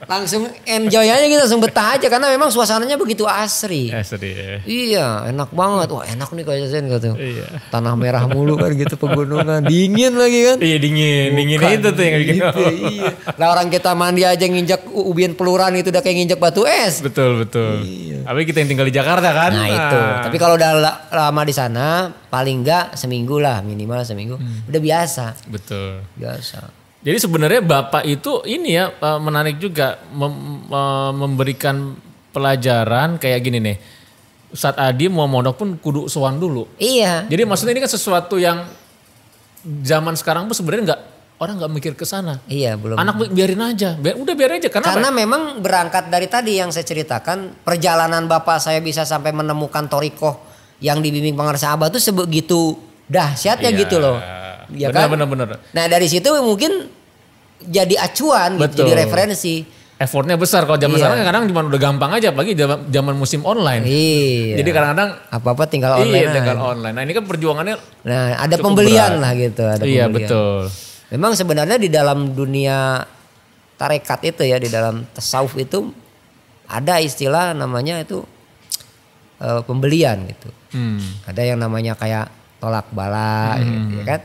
Langsung enjoy aja gitu, langsung betah aja karena memang suasananya begitu asri. Iya, enak banget. Wah, enak nih kayak Zen gitu. Iya. Tanah merah mulu kan gitu, pegunungan, dingin lagi kan. Iya, dingin itu tuh yang bikin. Gitu, iya. Nah, orang kita mandi aja nginjak ubian peluran itu udah kayak nginjak batu es. Betul. Iya. Tapi kita yang tinggal di Jakarta kan. Nah, itu. Tapi kalau udah lama di sana, paling enggak seminggu lah, minimal seminggu. Udah biasa. Betul. Biasa. Jadi sebenarnya Bapak itu ini ya menarik juga memberikan pelajaran kayak gini nih. Ustadz Adi mau mondok pun kudu sowan dulu. Iya. Jadi maksudnya ini kan sesuatu yang zaman sekarang pun sebenarnya orang nggak mikir ke sana. Iya, belum. Anak biarin aja. Biar aja karena memang berangkat dari tadi yang saya ceritakan, perjalanan Bapak saya bisa sampai menemukan thoriqoh yang dibimbing pengersa Abah tuh sebegitu dahsyatnya gitu loh. Ya benar. Nah dari situ mungkin jadi acuan gitu, jadi referensi. Effortnya besar kalau zaman sekarang kadang cuma udah gampang aja, apalagi zaman musim online. Iya. Jadi kadang-kadang apa-apa tinggal online. Iya, tinggal online. Nah ini kan perjuangannya. Nah ada pembelian berat lah gitu. Iya betul. Memang sebenarnya di dalam dunia tarekat itu ya, di dalam tasawuf itu ada istilah namanya itu pembelian gitu. Ada yang namanya kayak tolak bala gitu ya kan.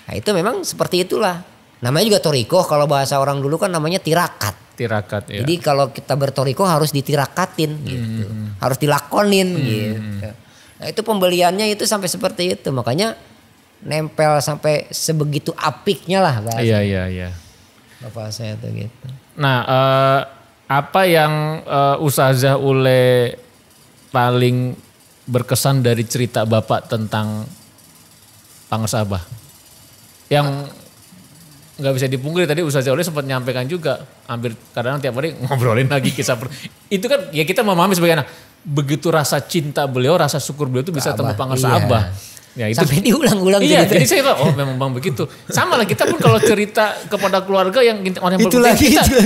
Nah itu memang seperti itulah. Namanya juga thoriqoh, kalau bahasa orang dulu kan namanya tirakat. Tirakat ya. Jadi kalau kita berthoriqoh harus ditirakatin gitu. Harus dilakonin gitu. Nah itu pembeliannya itu sampai seperti itu. Makanya nempel sampai sebegitu apiknya lah bahasa. Iya. Bapak saya tuh gitu. Nah apa yang Ustazah Ule paling berkesan dari cerita Bapak tentang pengersa Abah? Yang nggak bisa dipungkiri tadi Ustazah Ule sempat menyampaikan juga, hampir kadang tiap hari ngobrolin lagi kisah itu kan ya kita memahami sebagai anak, begitu rasa cinta beliau, rasa syukur beliau itu bisa temu pengersa Abah. Ya, itu, sampai diulang-ulang. Iya, jadi saya tahu memang bang begitu. Sama lah kita pun kalau cerita kepada keluarga yang orang yang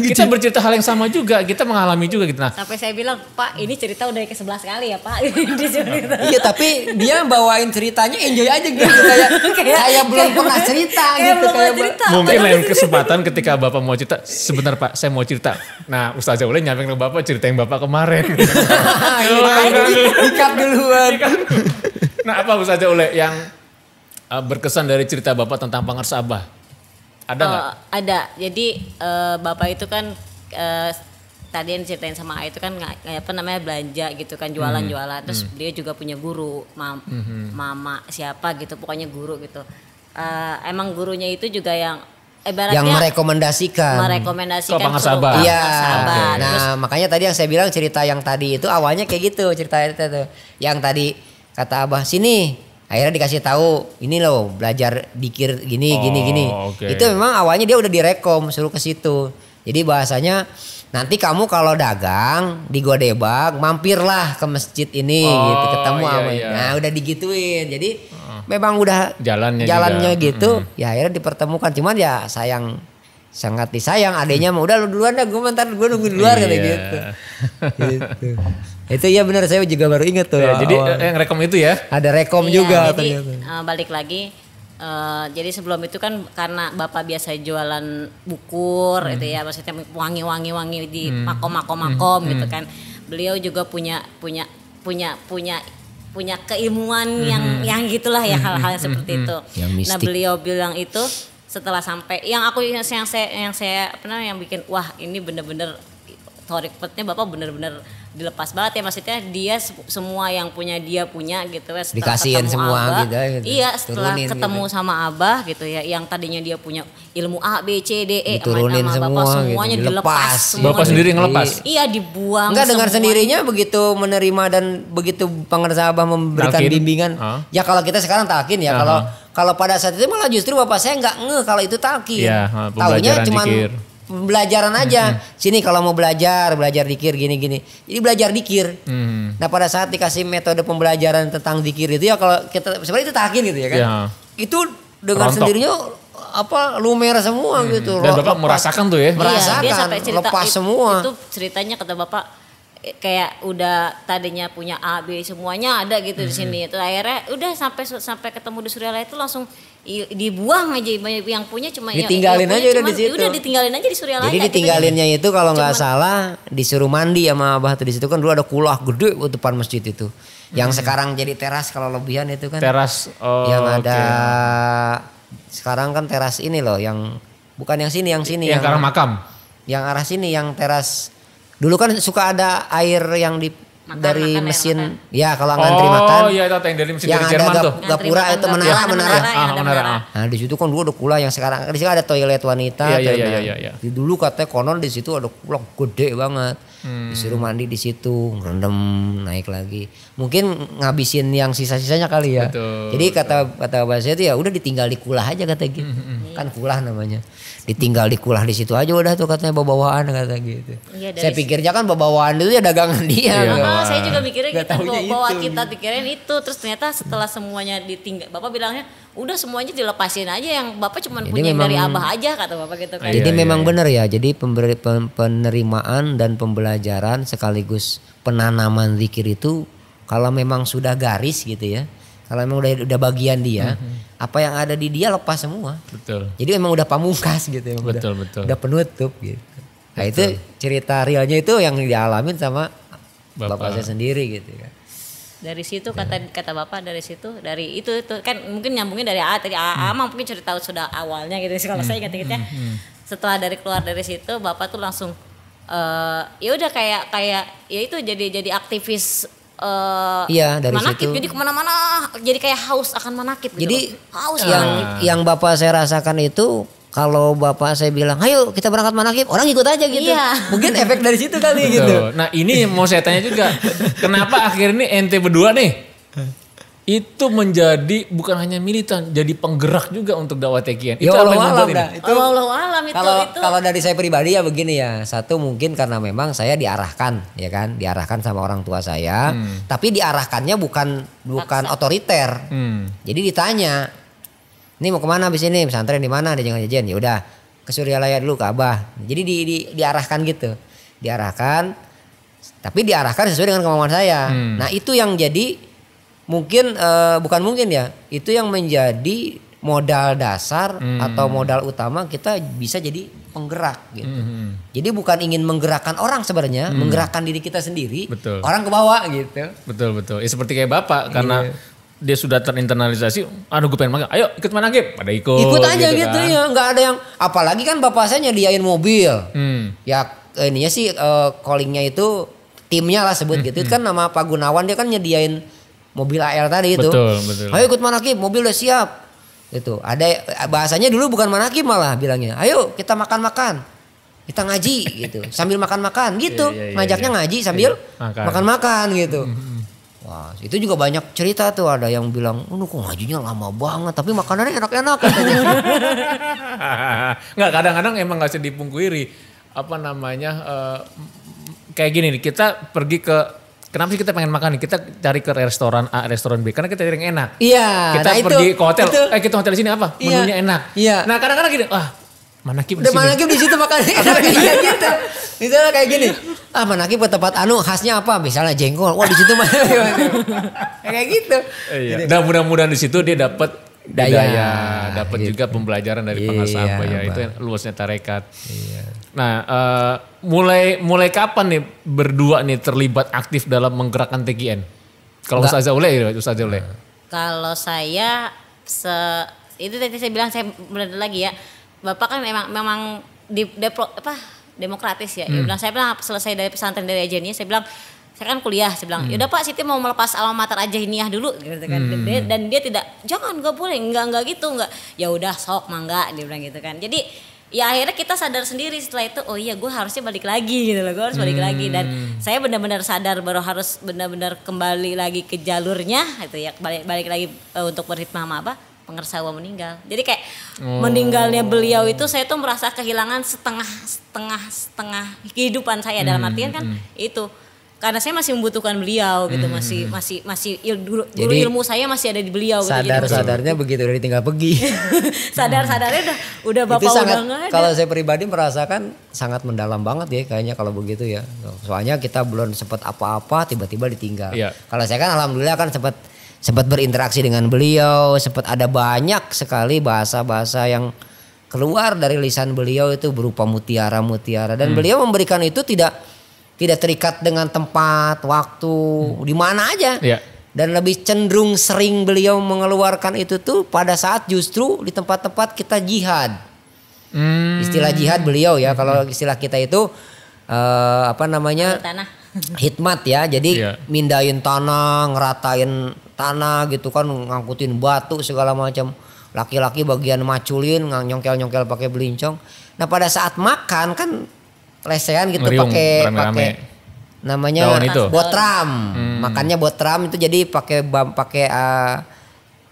kita bercerita hal yang sama juga, kita mengalami juga gitu. Nah, sampai saya bilang, Pak ini cerita udah ke-11 kali ya Pak. Iya tapi dia bawain ceritanya enjoy aja gitu kayak belum pernah cerita gitu. Mungkin lain kesempatan ketika Bapak mau cerita, sebentar Pak saya mau cerita. Nah Ustazah Ule nyampein ke Bapak cerita yang Bapak kemarin. Ikat duluan. Nah apa saja Ule yang berkesan dari cerita Bapak tentang Pangarsa Abah? Ada nggak? Ada. Jadi Bapak itu kan tadi yang diceritain sama Ayah itu kan apa namanya belanja gitu kan, jualan-jualan. Terus dia juga punya guru, mama siapa gitu, pokoknya guru gitu. Emang gurunya itu juga yang ibaratnya yang merekomendasikan ke Pangarsa Abah. Iya. Okay. Nah, makanya tadi yang saya bilang cerita yang tadi itu awalnya kayak gitu, cerita itu tuh. Yang tadi kata Abah sini, akhirnya dikasih tahu ini loh belajar dikir gini. Okay. Itu memang awalnya dia udah direkom suruh ke situ. Jadi bahasanya nanti kamu kalau dagang di Godebag mampirlah ke masjid ini gitu ketemu sama. Nah, udah digituin. Jadi memang udah jalannya gitu. Ya akhirnya dipertemukan. Cuman ya sangat disayang adanya mah udah lu duluan dah, gue nunggu di luar kayak gitu. Gitu. Itu ya benar, saya juga baru inget tuh. Ya, jadi yang rekom itu ya? Ada rekom juga jadi, ternyata. balik lagi. Jadi sebelum itu kan karena Bapak biasa jualan bukur gitu ya, maksudnya wangi di makom gitu kan. Beliau juga punya keilmuan yang gitulah ya, hal-hal seperti itu. Nah, beliau bilang itu setelah sampai yang saya yang bikin wah ini bener-bener thorikpetnya Bapak bener-bener dilepas banget ya, maksudnya dia semua yang punya dia punya gitu ya, setelah dikasihin semua Abah, gitu. Iya, setelah turunin ketemu gitu. sama Abah gitu ya, yang tadinya dia punya ilmu A B C D E diturunin sama semua Bapak semuanya gitu, dilepas. Bapak sendiri ngelepas? Iya, dibuang. Enggak, dengan semuanya. sendirinya begitu menerima dan begitu Pangarsa Abah memberikan talkin. bimbingan. Ya kalau kita sekarang talkin ya, kalau pada saat itu malah justru Bapak saya enggak kalau itu talkin. Iya, taunya cuman dikir. Pembelajaran aja. Sini kalau mau belajar dikir gini. Jadi belajar dikir. Nah, pada saat dikasih metode pembelajaran tentang dikir itu ya kalau kita sebenarnya itu talkin gitu ya kan. Itu dengan Rontok. sendirinya lumer semua gitu. Dan Bapak merasakan tuh ya? Merasakan, Iya, dia sampai cerita lepas semua. Itu ceritanya kata Bapak kayak udah tadinya punya A B semuanya ada gitu di sini. Itu akhirnya udah sampai ketemu di Suryalaya itu langsung dibuang aja, yang punya cuma ditinggalin aja udah di situ. Udah ditinggalin aja di Suryalaya. Jadi ditinggalinnya itu kalau nggak salah disuruh mandi sama Abah tuh di situ kan dulu ada kulah gede depan masjid itu. Yang sekarang jadi teras kalau lebihan itu kan. Teras yang ada sekarang kan teras ini loh, yang bukan yang sini, yang sini yang arah makam. Yang arah sini yang teras. Dulu kan suka ada air yang dari mesin, ya kalau ngantri makan. Oh iya, itu yang dari mesin yang dari Jerman tuh. Gapura itu menara. Menara. Nah di situ kan dulu ada kulah yang sekarang di sini ada toilet wanita. Iya. Dulu katanya konon di situ ada kulah gede banget. Disuruh mandi di situ, rendem naik lagi. Mungkin ngabisin yang sisa-sisanya kali ya. Betul, jadi kata bahasa itu ya udah ditinggal di kulah aja kata gitu. Kan kulah namanya. Ditinggal di kulah di situ aja udah tuh katanya bawaan kata gitu. Iya, saya pikirnya kan bawaan itu ya dagangan dia. Nah, saya juga mikirnya gitu, bahwa itu. kita pikirin itu, terus ternyata setelah semuanya ditinggal, Bapak bilangnya udah semuanya dilepasin aja, yang Bapak cuma punya yang dari Abah aja kata Bapak gitu kan. Jadi memang benar ya, jadi penerimaan dan pembelajaran sekaligus penanaman zikir itu kalau memang sudah garis gitu ya, kalau memang udah bagian dia, apa yang ada di dia lepas semua. Betul. Jadi memang udah pamungkas gitu ya. Betul. Udah penutup gitu. Nah itu cerita realnya itu yang dialamin sama Bapak saya sendiri gitu kan. Dari situ kata Bapak dari itu kan mungkin nyambungin dari tadi mungkin cerita sudah awalnya gitu kalau saya ingat-ingatnya. Setelah keluar dari situ Bapak tuh langsung ya udah kayak ya itu jadi aktivis iya dari manakib, situ. jadi kemana-mana jadi kayak haus akan manakib gitu. Jadi haus yang Bapak saya rasakan itu kalau Bapak saya bilang, ayo kita berangkat manakib, orang ikut aja gitu. Iya. Mungkin efek dari situ kali gitu. Nah ini mau saya tanya juga, kenapa akhirnya ente berdua nih itu menjadi bukan hanya militan, jadi penggerak juga untuk dakwah TKN. Ya itu apa yang Allah membuat ini? itu. Allah itu. Kalau dari saya pribadi ya begini ya, satu mungkin karena memang saya diarahkan, ya kan, diarahkan sama orang tua saya, tapi diarahkannya bukan otoriter. Jadi ditanya, ini mau kemana abis ini, pesantren di mana, ada jangan jajan, ya udah ke Suryalaya dulu ke Abah. Jadi diarahkan gitu, tapi diarahkan sesuai dengan kemauan saya. Nah itu yang jadi mungkin bukan mungkin ya, itu yang menjadi modal dasar atau modal utama kita bisa jadi penggerak gitu. Jadi bukan ingin menggerakkan orang sebenarnya, menggerakkan diri kita sendiri. Betul. Orang ke bawah gitu. Betul. Ya seperti kayak Bapak karena dia sudah terinternalisasi, aduh gue pengen makan, ayo ikut manakib, pada ikut. Ikut aja gitu kan. ya, nggak ada yang, apalagi kan bapak saya nyediain mobil. Ya ininya sih callingnya itu timnya lah sebut gitu, itu kan nama Pak Gunawan, dia kan nyediain mobil AL tadi itu. Betul. Ayo ikut manakib, mobil udah siap. Itu ada bahasanya dulu bukan manakib malah bilangnya, ayo kita makan-makan. Kita ngaji gitu, sambil makan-makan gitu. Ngajaknya ngaji sambil makan-makan gitu. Wah, itu juga banyak cerita tuh, ada yang bilang, kok ngajinya lama banget tapi makanannya enak-enak katanya. Nggak, kadang-kadang emang nggak bisa dipungkiri. Apa namanya, kayak gini nih, kita pergi ke, kenapa sih kita pengen makan nih? Kita cari ke restoran A, restoran B, karena kita cari yang enak. Iya. Kita pergi ke hotel, kita hotel di sini apa? Iya. Menunya enak. Iya. Nah kadang-kadang gini, manakib di sini. Manakib di situ makannya enak gitu. Misalnya kayak gini, manakib ke tempat khasnya apa? Misalnya jengkol. Wah di situ manakib. Kayak gitu. Iya. Dan mudah-mudahan di situ dia dapat daya, dapat gitu. Juga pembelajaran dari pengasah apa ya, itu luasnya tarekat. Iya. Nah, mulai kapan nih berdua nih terlibat aktif dalam menggerakkan TGN? Kalau Ustazah Ule. Kalau saya itu tadi saya bilang, saya benar lagi ya. Bapak kan memang demokratis ya. Saya bilang selesai dari pesantren dari Ajainiyah, saya bilang saya kan kuliah, saya bilang yaudah Pak, Siti mau melepas alma mater Ajainiyah dulu gitu kan. Dan dia tidak, jangan, nggak boleh, nggak gitu, nggak. Ya udah sok mangga, dia bilang gitu kan. Jadi ya akhirnya kita sadar sendiri setelah itu, oh iya gue harusnya balik lagi gitu loh, gue harus balik lagi. Dan saya benar-benar sadar baru harus benar-benar kembali lagi ke jalurnya gitu ya, balik lagi untuk berhikmah sama apa? Pengersawa meninggal. Jadi kayak meninggalnya beliau itu saya tuh merasa kehilangan setengah kehidupan saya, dalam artian kan itu. Karena saya masih membutuhkan beliau gitu, masih dulu ilmu saya masih ada di beliau gitu. Sadarnya begitu udah ditinggal pergi. Sadarnya udah bapak udah enggak ada. Kalau saya pribadi merasakan sangat mendalam banget ya kayaknya kalau begitu ya. Soalnya kita belum sempat apa-apa tiba-tiba ditinggal. Iya. Kalau saya kan alhamdulillah kan sempat berinteraksi dengan beliau, sempat ada banyak sekali bahasa-bahasa yang keluar dari lisan beliau itu berupa mutiara-mutiara, dan beliau memberikan itu tidak terikat dengan tempat, waktu, di mana aja. Yeah. Dan lebih cenderung sering beliau mengeluarkan itu tuh pada saat justru di tempat-tempat kita jihad. Istilah jihad beliau ya, kalau istilah kita itu hitmat ya, jadi mindahin tanah, ngeratain tanah gitu kan, ngangkutin batu segala macam. Laki-laki bagian maculin, nyongkel-nyongkel pakai belincong. Nah pada saat makan kan lesehan gitu, pakai namanya botram. Makannya botram itu jadi pakai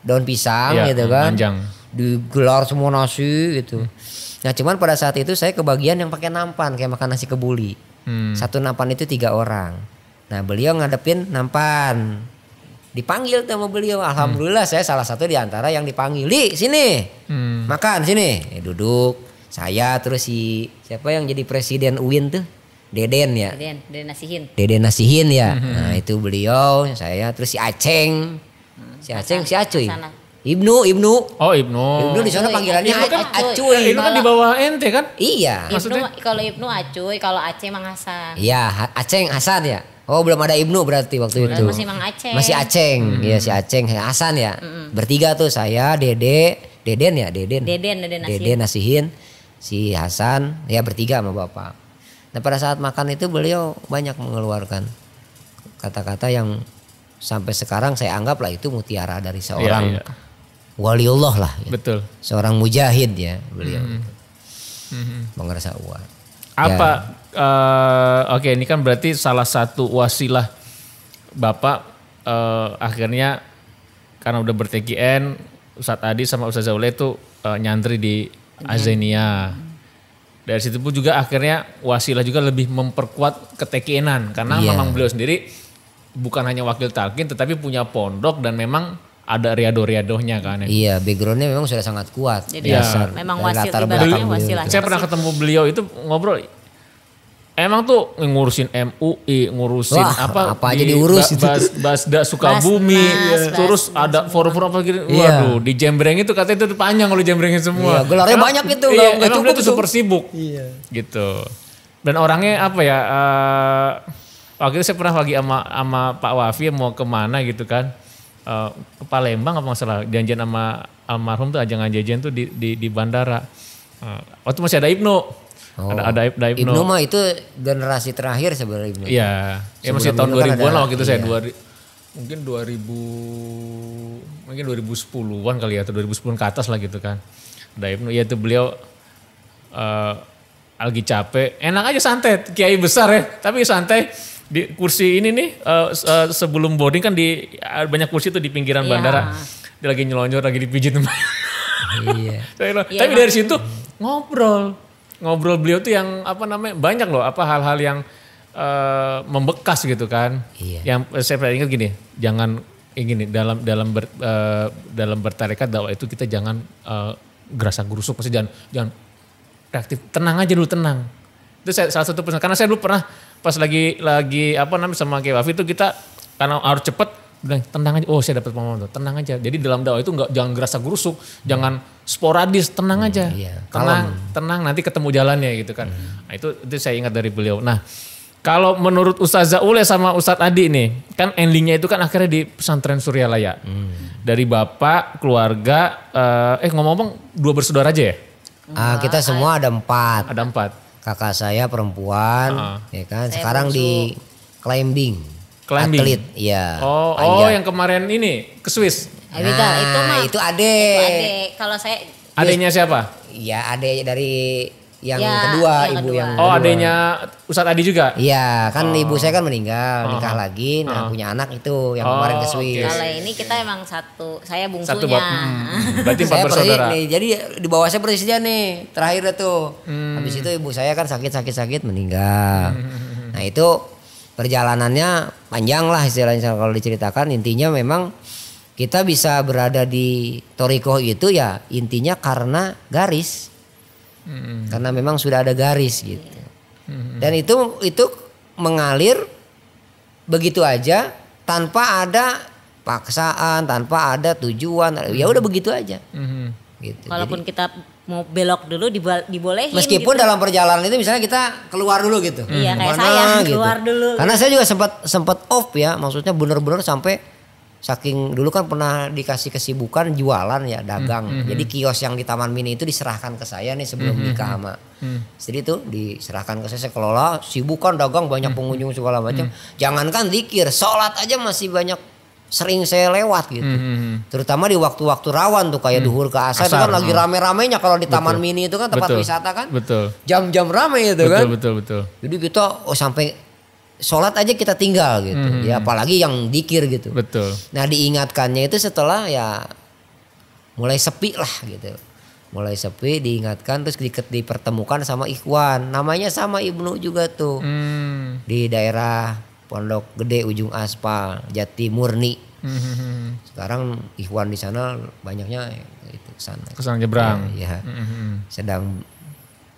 daun pisang gitu kan. Manjang. Digelar semua nasi gitu. Nah cuman pada saat itu saya kebagian yang pakai nampan, kayak makan nasi kebuli. Satu nampan itu 3 orang. Nah beliau ngadepin nampan. Dipanggil sama beliau, alhamdulillah saya salah satu di antara yang dipanggil. Li sini, makan sini. Duduk, saya terus siapa yang jadi presiden UIN tuh? Deden ya. Deden Nasihin ya. Nah itu beliau, saya terus si Aceng, si Acuy. Ibnu. Oh Ibnu. Ibnu di sana panggilannya Acuy. Ibnu kan di bawah ente kan? Iya. Kalau Ibnu Acuy, kalau Aceh Mang Hasan. Iya, Aceng Hasan ya. Oh belum ada Ibnu berarti waktu itu. Masih Mang Aceng. Masih Aceng, ya si Aceng, Hasan ya. Bertiga tuh saya, Deden Nasihin, si Hasan, ya bertiga sama bapak. Nah pada saat makan itu beliau banyak mengeluarkan kata-kata yang sampai sekarang saya anggap lah itu mutiara dari seorang waliullah lah. Ya. Betul. Seorang mujahid ya beliau. Pengersawa. Apa? Oke, ini kan berarti salah satu wasilah Bapak akhirnya karena udah ber-TGN, Ustadz Adi sama Ustazah Ule itu nyantri di Ajainiyah. Dari situ pun juga akhirnya wasilah juga lebih memperkuat ke-TGN-an karena memang beliau sendiri bukan hanya wakil talqin tetapi punya pondok dan memang ada riado-riadohnya kan. Iya, backgroundnya memang sudah sangat kuat. Jadi memang wasilah. Saya pernah ketemu beliau itu ngobrol. Emang tuh ngurusin MUI, ngurusin apa aja diurus itu. Basda Sukabumi, terus ada forum-forum apa gitu. Waduh, di Jembreng itu katanya itu panjang kalau Jembrengin semua. Iya, gelarnya banyak itu. Emang dia tuh super sibuk. Iya. Gitu. Dan orangnya apa ya, waktu itu saya pernah lagi sama Pak Wafi mau kemana gitu kan. ke Palembang apa masalah janjian sama almarhum tuh ajang jajan tuh di bandara. Waktu masih ada Ibnu. Ada Ibnu. Ibnu mah itu generasi terakhir sebenarnya Ibnu. Iya, ya masih tahun 2000-an lah waktu itu saya mungkin 2010-an kali ya atau 2010 ke atas lah gitu kan. Ada Ibnu, ya itu beliau lagi capek, enak aja santai, kiai besar ya, tapi santai di kursi ini nih sebelum boarding kan banyak kursi tuh di pinggiran bandara, dia lagi nyelonjor, lagi dipijit. Iya. Tapi dari situ ngobrol beliau tuh yang banyak loh hal-hal yang membekas gitu kan. Iya. Yang saya pernah ingat gini, jangan ingin dalam bertarekat dakwah itu kita jangan gerasa gerusuk, maksudnya jangan reaktif, tenang aja dulu, tenang. Itu salah satu pesan, karena saya dulu pernah pas lagi sama Kiai Wafi itu kita karena harus cepet bilang tenang aja, saya dapat pengalaman tuh, tenang aja. Jadi dalam dakwah itu jangan gerasa gerusuk, jangan sporadis, tenang aja, tenang nanti ketemu jalannya gitu kan. Nah, itu saya ingat dari beliau. Nah, kalau menurut Ustazah Ule sama Ustadz Adi nih, kan endingnya itu kan akhirnya di pesantren Suryalaya. Dari bapak, keluarga, ngomong-ngomong 2 bersaudara aja ya? Kita semua ada 4. Ada 4. Kakak saya perempuan, ya kan. Sekarang di climbing. Atlet, iya. Oh, yang kemarin ini ke Swiss. Itu adek. Kalau saya. Adeknya siapa? Iya, adek dari yang kedua, ibu yang kedua. Adeknya Ustadz Adi juga? Iya, kan ibu saya kan meninggal, nikah lagi, punya anak itu yang kemarin ke Swiss. Kalau ini kita emang saya bungsunya. Satu berarti 4 bersaudara. Jadi di bawah saya persisnya nih, terakhir tuh. Habis itu ibu saya kan sakit meninggal. Nah itu perjalanannya panjang lah istilahnya kalau diceritakan. Intinya memang kita bisa berada di Thoriqoh itu ya intinya karena garis. Karena memang sudah ada garis gitu. Dan itu mengalir begitu aja tanpa ada paksaan, tanpa ada tujuan. Ya udah begitu aja. Gitu. Walaupun kita mau belok dulu dibolehin. Meskipun dalam perjalanan itu misalnya kita keluar dulu gitu. Iya, kayak saya keluar dulu. Karena saya juga sempat off ya, maksudnya benar-benar sampai saking dulu kan pernah dikasih kesibukan jualan ya, dagang. Jadi kios yang di Taman Mini itu diserahkan ke saya nih sebelum nikah sama istri itu, diserahkan ke saya kelola, sibuk kan dagang, banyak pengunjung segala macam. Jangankan zikir, sholat aja masih banyak sering saya lewat gitu. Terutama di waktu-waktu rawan tuh kayak duhur ke asar itu kan lagi rame-ramenya kalau di Taman Mini itu kan tempat wisata kan. Jam-jam rame itu kan. Betul. Jadi kita sampai sholat aja kita tinggal gitu. Ya apalagi yang dikir gitu. Betul. Nah diingatkannya itu setelah ya mulai sepi lah gitu. Mulai sepi diingatkan terus dipertemukan sama ikhwan. Namanya sama Ibnu juga tuh. Di daerah Pondok Gede ujung aspal Jati Murni. Sekarang ikhwan di sana banyaknya itu kesana nyebrang. Ya, sedang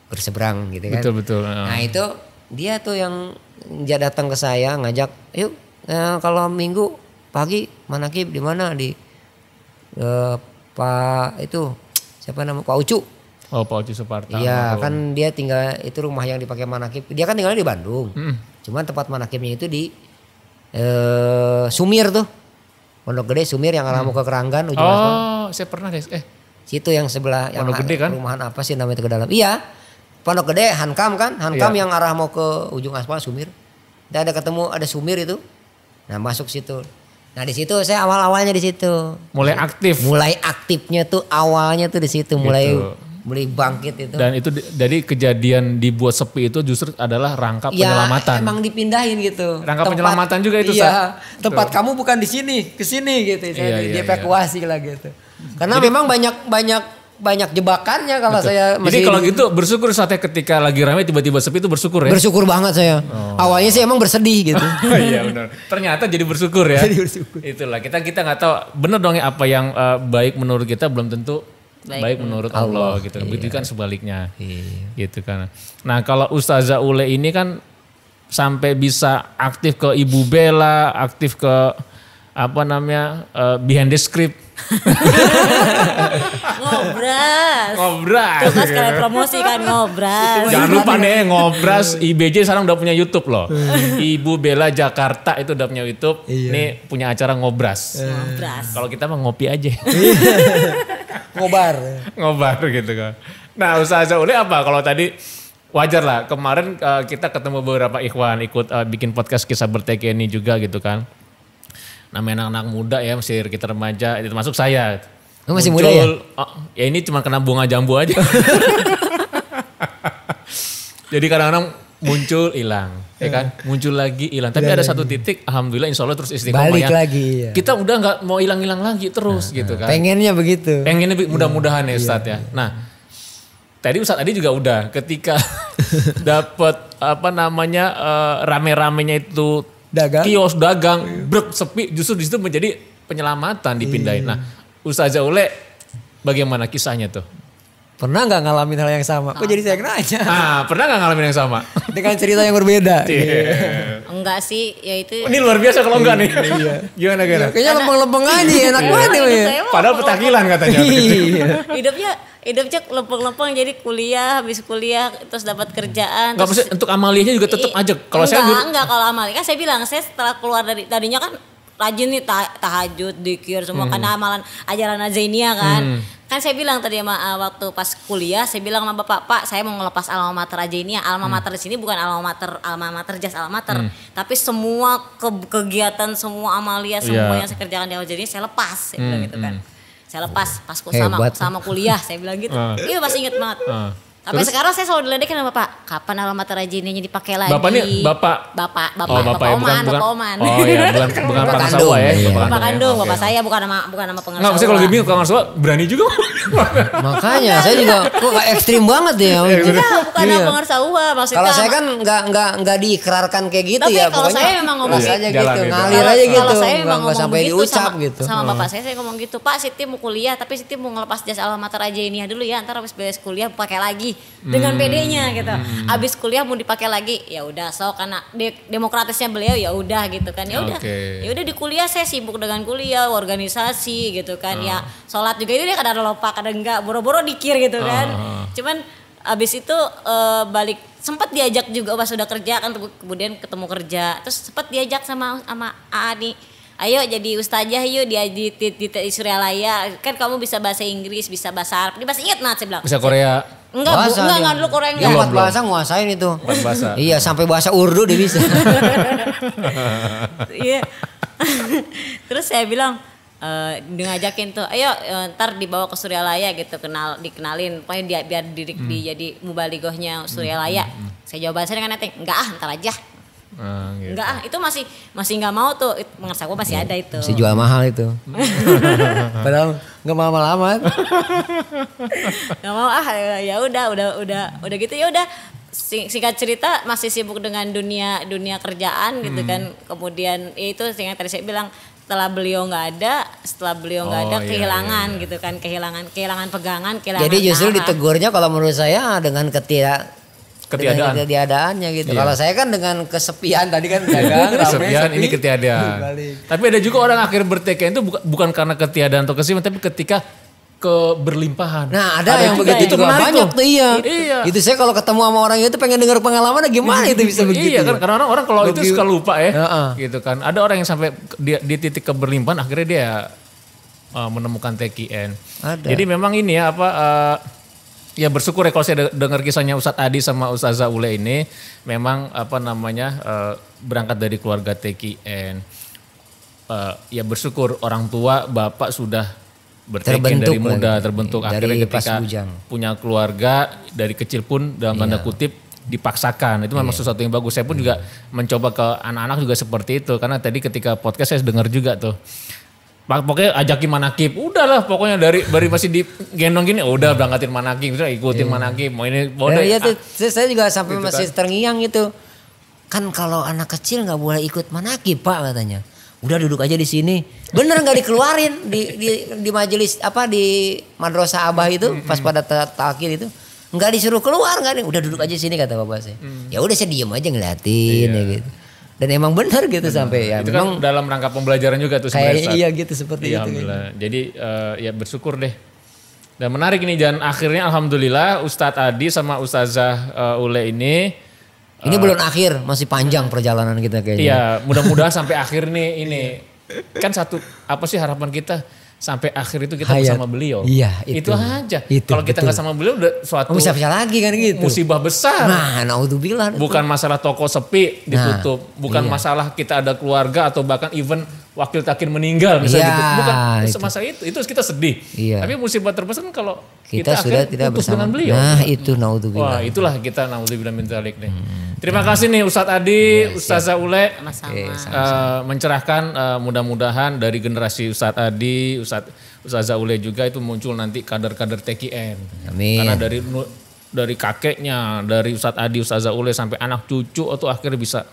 berseberang gitu kan. Betul. Nah itu dia tuh yang datang ke saya ngajak, yuk kalau minggu pagi manakib di mana di Pak itu siapa nama Pak Ucu. Oh Pak Ucu Suparta. Iya kan dia tinggal itu rumah yang dipakai manakib. Dia kan tinggalnya di Bandung. Cuman tempat manakibnya itu di Sumir tuh. Pondok Gede Sumir yang arah mau ke Keranggan ujung aspal. Saya pernah deh. Situ yang sebelah yang Pondok Gede kan? Rumahan apa sih namanya itu ke dalam. Iya. Pondok Gede Hankam kan, yang arah mau ke ujung aspal Sumir. Dan ada ketemu ada Sumir itu. Nah, masuk situ. Nah, di situ saya awalnya di situ. Mulai aktif. Mulai aktifnya tuh awalnya tuh di situ, mulai bangkit itu. Dan itu dari kejadian dibuat sepi itu justru adalah rangka penyelamatan. Ya, emang dipindahin gitu. Rangka penyelamatan juga itu, iya, tempat kamu bukan di sini, ke sini gitu. Dievakuasi lah gitu. Karena memang banyak jebakannya kalau saya masih. Jadi kalau gitu bersyukur saatnya ketika lagi ramai tiba-tiba sepi itu bersyukur ya? Bersyukur banget saya. Awalnya sih emang bersedih gitu. Iya benar. Ternyata jadi bersyukur ya. Jadi bersyukur. Itulah kita nggak tahu benar dong ya apa yang baik menurut kita belum tentu baik menurut Allah gitu. Begitu kan sebaliknya. Gitu kan. Nah kalau Ustazah Ule ini kan sampai bisa aktif ke Ibu Bella, aktif ke behind the script. Ngobras. Tuh kan sekalian promosi kan Ngobras. Jangan lupa nih Ngobras IBJ sekarang udah punya YouTube loh. Ibu Bella Jakarta itu udah punya YouTube. Nih punya acara Ngobras. Kalau kita mah ngopi aja. Ngobar gitu kan. Nah Ustazah Ule apa kalau tadi wajar lah kemarin kita ketemu beberapa ikhwan ikut bikin podcast kisah berteki ini juga gitu kan. Namanya anak-anak muda ya masih kita remaja itu termasuk saya. Masih muda ya? Ya ini cuma kena bunga jambu aja. Jadi kadang-kadang muncul hilang ya kan. Muncul lagi hilang. Tapi ada satu titik alhamdulillah insya Allah terus istiqomah balik ya. lagi ya. Kita udah gak mau hilang-hilang lagi terus gitu kan. Pengennya begitu. Pengennya mudah-mudahan ya Ustadz ya. Nah tadi Ustadz Adi juga udah ketika dapat rame-ramenya itu kios dagang brek sepi justru di situ menjadi penyelamatan dipindahin. Nah Ustazah Ule bagaimana kisahnya tuh? Pernah gak ngalamin hal yang sama? Kok jadi saya yang nanya? Pernah gak ngalamin yang sama? Dengan cerita yang berbeda. Enggak sih, ya itu. Ini luar biasa kalau enggak nih. Gimana? Kayaknya lempeng-lempeng aja enak banget nih. Padahal petakilan katanya. Hidupnya lempeng-lempeng jadi habis kuliah terus dapat kerjaan. Enggak maksudnya untuk amaliahnya juga tetap aja. Kalau saya enggak kalau amalia kan saya bilang saya setelah keluar tadinya kan rajin nih tahajud, dzikir semua karena amalan ajaran Zainiyah kan. Kan saya bilang tadi waktu pas kuliah saya bilang sama Bapak, Pak saya mau ngelepas alma mater Zainiyah. Alma mater di sini bukan alma mater jas alma mater, tapi semua kegiatan, semua amalia, semua yang saya kerjakan di Zainiyah saya lepas, saya bilang gitu kan. Saya lepas pas sama kuliah saya bilang gitu. Iya masih inget banget. Sampai sekarang saya selalu diledekin sama Bapak, kapan alamat Zainiyahnya dipakai lagi? Bapak nih, Bapak Oman. Oh iya, bukan Pak Sawah ya. Bapak kandung, Bapak saya bukan nama pengaruh. Enggak, maksudnya kalau gini Kang Sawah berani juga. Makanya saya juga kok ekstrim banget ya. Bukan nama pengaruh Sawah maksudnya. Kalau saya kan enggak diikrarkan kayak gitu ya. Tapi kalau saya memang ngomong aja gitu, ngalir aja gitu. Kalau saya memang ngomong sampai diucap gitu. Sama Bapak saya ngomong gitu, Pak Siti mau kuliah tapi Siti mau ngelepas jas alamat Zainiyah dulu ya, ntar habis beres kuliah pakai lagi. Dengan PD-nya gitu. Abis kuliah mau dipakai lagi, ya udah karena demokratisnya beliau ya udah gitu kan. Ya udah. Ya udah di kuliah saya sibuk dengan kuliah, organisasi gitu kan. Ya sholat juga itu dia kadang lupa, kadang enggak, boro-boro dikir gitu kan. Cuman abis itu balik sempat diajak juga pas sudah kerja kan, kemudian ketemu kerja. Terus sempat diajak sama AA nih. Ayo jadi ustazah yuk di Suryalaya. Kan kamu bisa bahasa Inggris, bisa bahasa Arab. Dia bahasa ingat banget saya bilang. Bisa Korea. Enggak dulu Korea enggak. Empat bahasa nguasain itu. Bahasa. Iya sampai bahasa Urdu dia bisa. Iya. Terus saya bilang ngajakin tuh, ayo ntar dibawa ke Suryalaya gitu, dikenalin, pokoknya biar jadi mubalighahnya Suryalaya. Saya jawab saya dengan netting, enggak ntar aja. Gitu. Enggak itu masih nggak mau tuh, mengerasa gue masih ada itu. Masih jual mahal itu. Padahal nggak mahal amat. Nggak mau ya udah gitu ya udah. Singkat cerita masih sibuk dengan dunia kerjaan gitu kan. Kemudian ya itu yang tadi saya bilang setelah beliau nggak ada kehilangan gitu kan, kehilangan pegangan, kehilangan. Jadi justru ditegurnya kalau menurut saya dengan ketiadaannya gitu. Iya. Kalau saya kan dengan kesepian tadi kan dagang kesepian ini ketiadaan. Tapi ada juga orang akhir bertekad itu bukan karena ketiadaan atau kesepian, tapi ketika keberlimpahan. Nah ada yang begitu itu banyak tuh iya. Itu saya kalau ketemu sama orang itu pengen dengar pengalaman gimana itu bisa begitu. Iya kan karena orang kalau itu suka lupa ya. Gitu kan. Ada orang yang sampai di titik keberlimpahan akhirnya dia menemukan TKN. Jadi memang ini ya ya bersyukur ya kalau saya dengar kisahnya Ustadz Adi sama Ustazah Ule ini memang berangkat dari keluarga TKN. Ya bersyukur orang tua bapak sudah bertekad dari muda terbentuk akhirnya ketika punya keluarga dari kecil pun dalam tanda kutip dipaksakan itu memang sesuatu yang bagus. Saya pun juga mencoba ke anak-anak juga seperti itu karena tadi ketika podcast saya dengar juga tuh. Pokoknya ajakin manakib, udahlah pokoknya dari masih digendong gini, udah berangkatin manakib, ikutin manakib, mau ini boleh. Iya tuh, saya juga sampai gitu masih terngiang gitu. Kan kalau anak kecil nggak boleh ikut manakib Pak katanya. Udah duduk aja di sini. Bener nggak dikeluarin di majelis di madrasah Abah itu pas pada takhir itu nggak disuruh keluar nggak nih, udah duduk aja sini kata bapak saya. Ya udah saya diem aja ngeliatin ya gitu. Dan emang benar gitu sampai ya. Itu memang kan dalam rangka pembelajaran juga tuh kayaknya iya gitu seperti itu. Alhamdulillah. Jadi ya bersyukur deh. Dan menarik ini dan akhirnya alhamdulillah Ustadz Adi sama Ustazah Ule ini belum akhir, masih panjang perjalanan kita kayaknya. Iya, mudah-mudahan sampai akhir nih ini. Kan apa sih harapan kita? Sampai akhir itu kita bersama beliau. Iya, itu aja. Kalau kita nggak sama beliau udah suatu siapa lagi kan gitu. Musibah besar. Nah, naudzubillah. Bukan masalah toko sepi ditutup, bukan masalah kita ada keluarga atau bahkan even wakil takin meninggal misalnya gitu. Bukan masalah itu kita sedih. Iya. Tapi musibah terbesar kan kalau kita sudah tidak putus bersama dengan beliau. Nah, itu naudzubillah. Wah, itulah kita naudzubillah min dzalik nih. Terima kasih nih Ustadz Adi, Ustazah Ule mencerahkan mudah-mudahan dari generasi Ustadz Adi, Ustazah Ule juga itu muncul nanti kader-kader TKN. Amin. Karena dari kakeknya, dari Ustadz Adi, Ustazah Ule sampai anak cucu atau akhirnya bisa.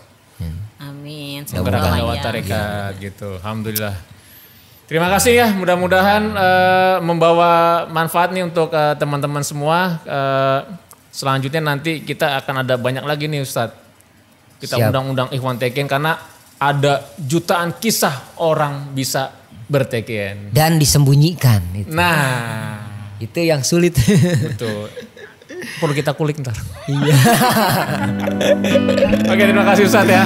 Amin. Semoga lewat tarekat gitu. Alhamdulillah. Terima kasih ya, mudah-mudahan membawa manfaat nih untuk teman-teman semua. Selanjutnya nanti kita akan ada banyak lagi nih Ustadz. Kita undang-undang Ikhwan TKN karena ada jutaan kisah orang bisa ber-TKN. Dan disembunyikan. Itu. Nah. Itu yang sulit. Betul. Perlu kita kulik ntar. Iya. Oke, terima kasih Ustadz ya.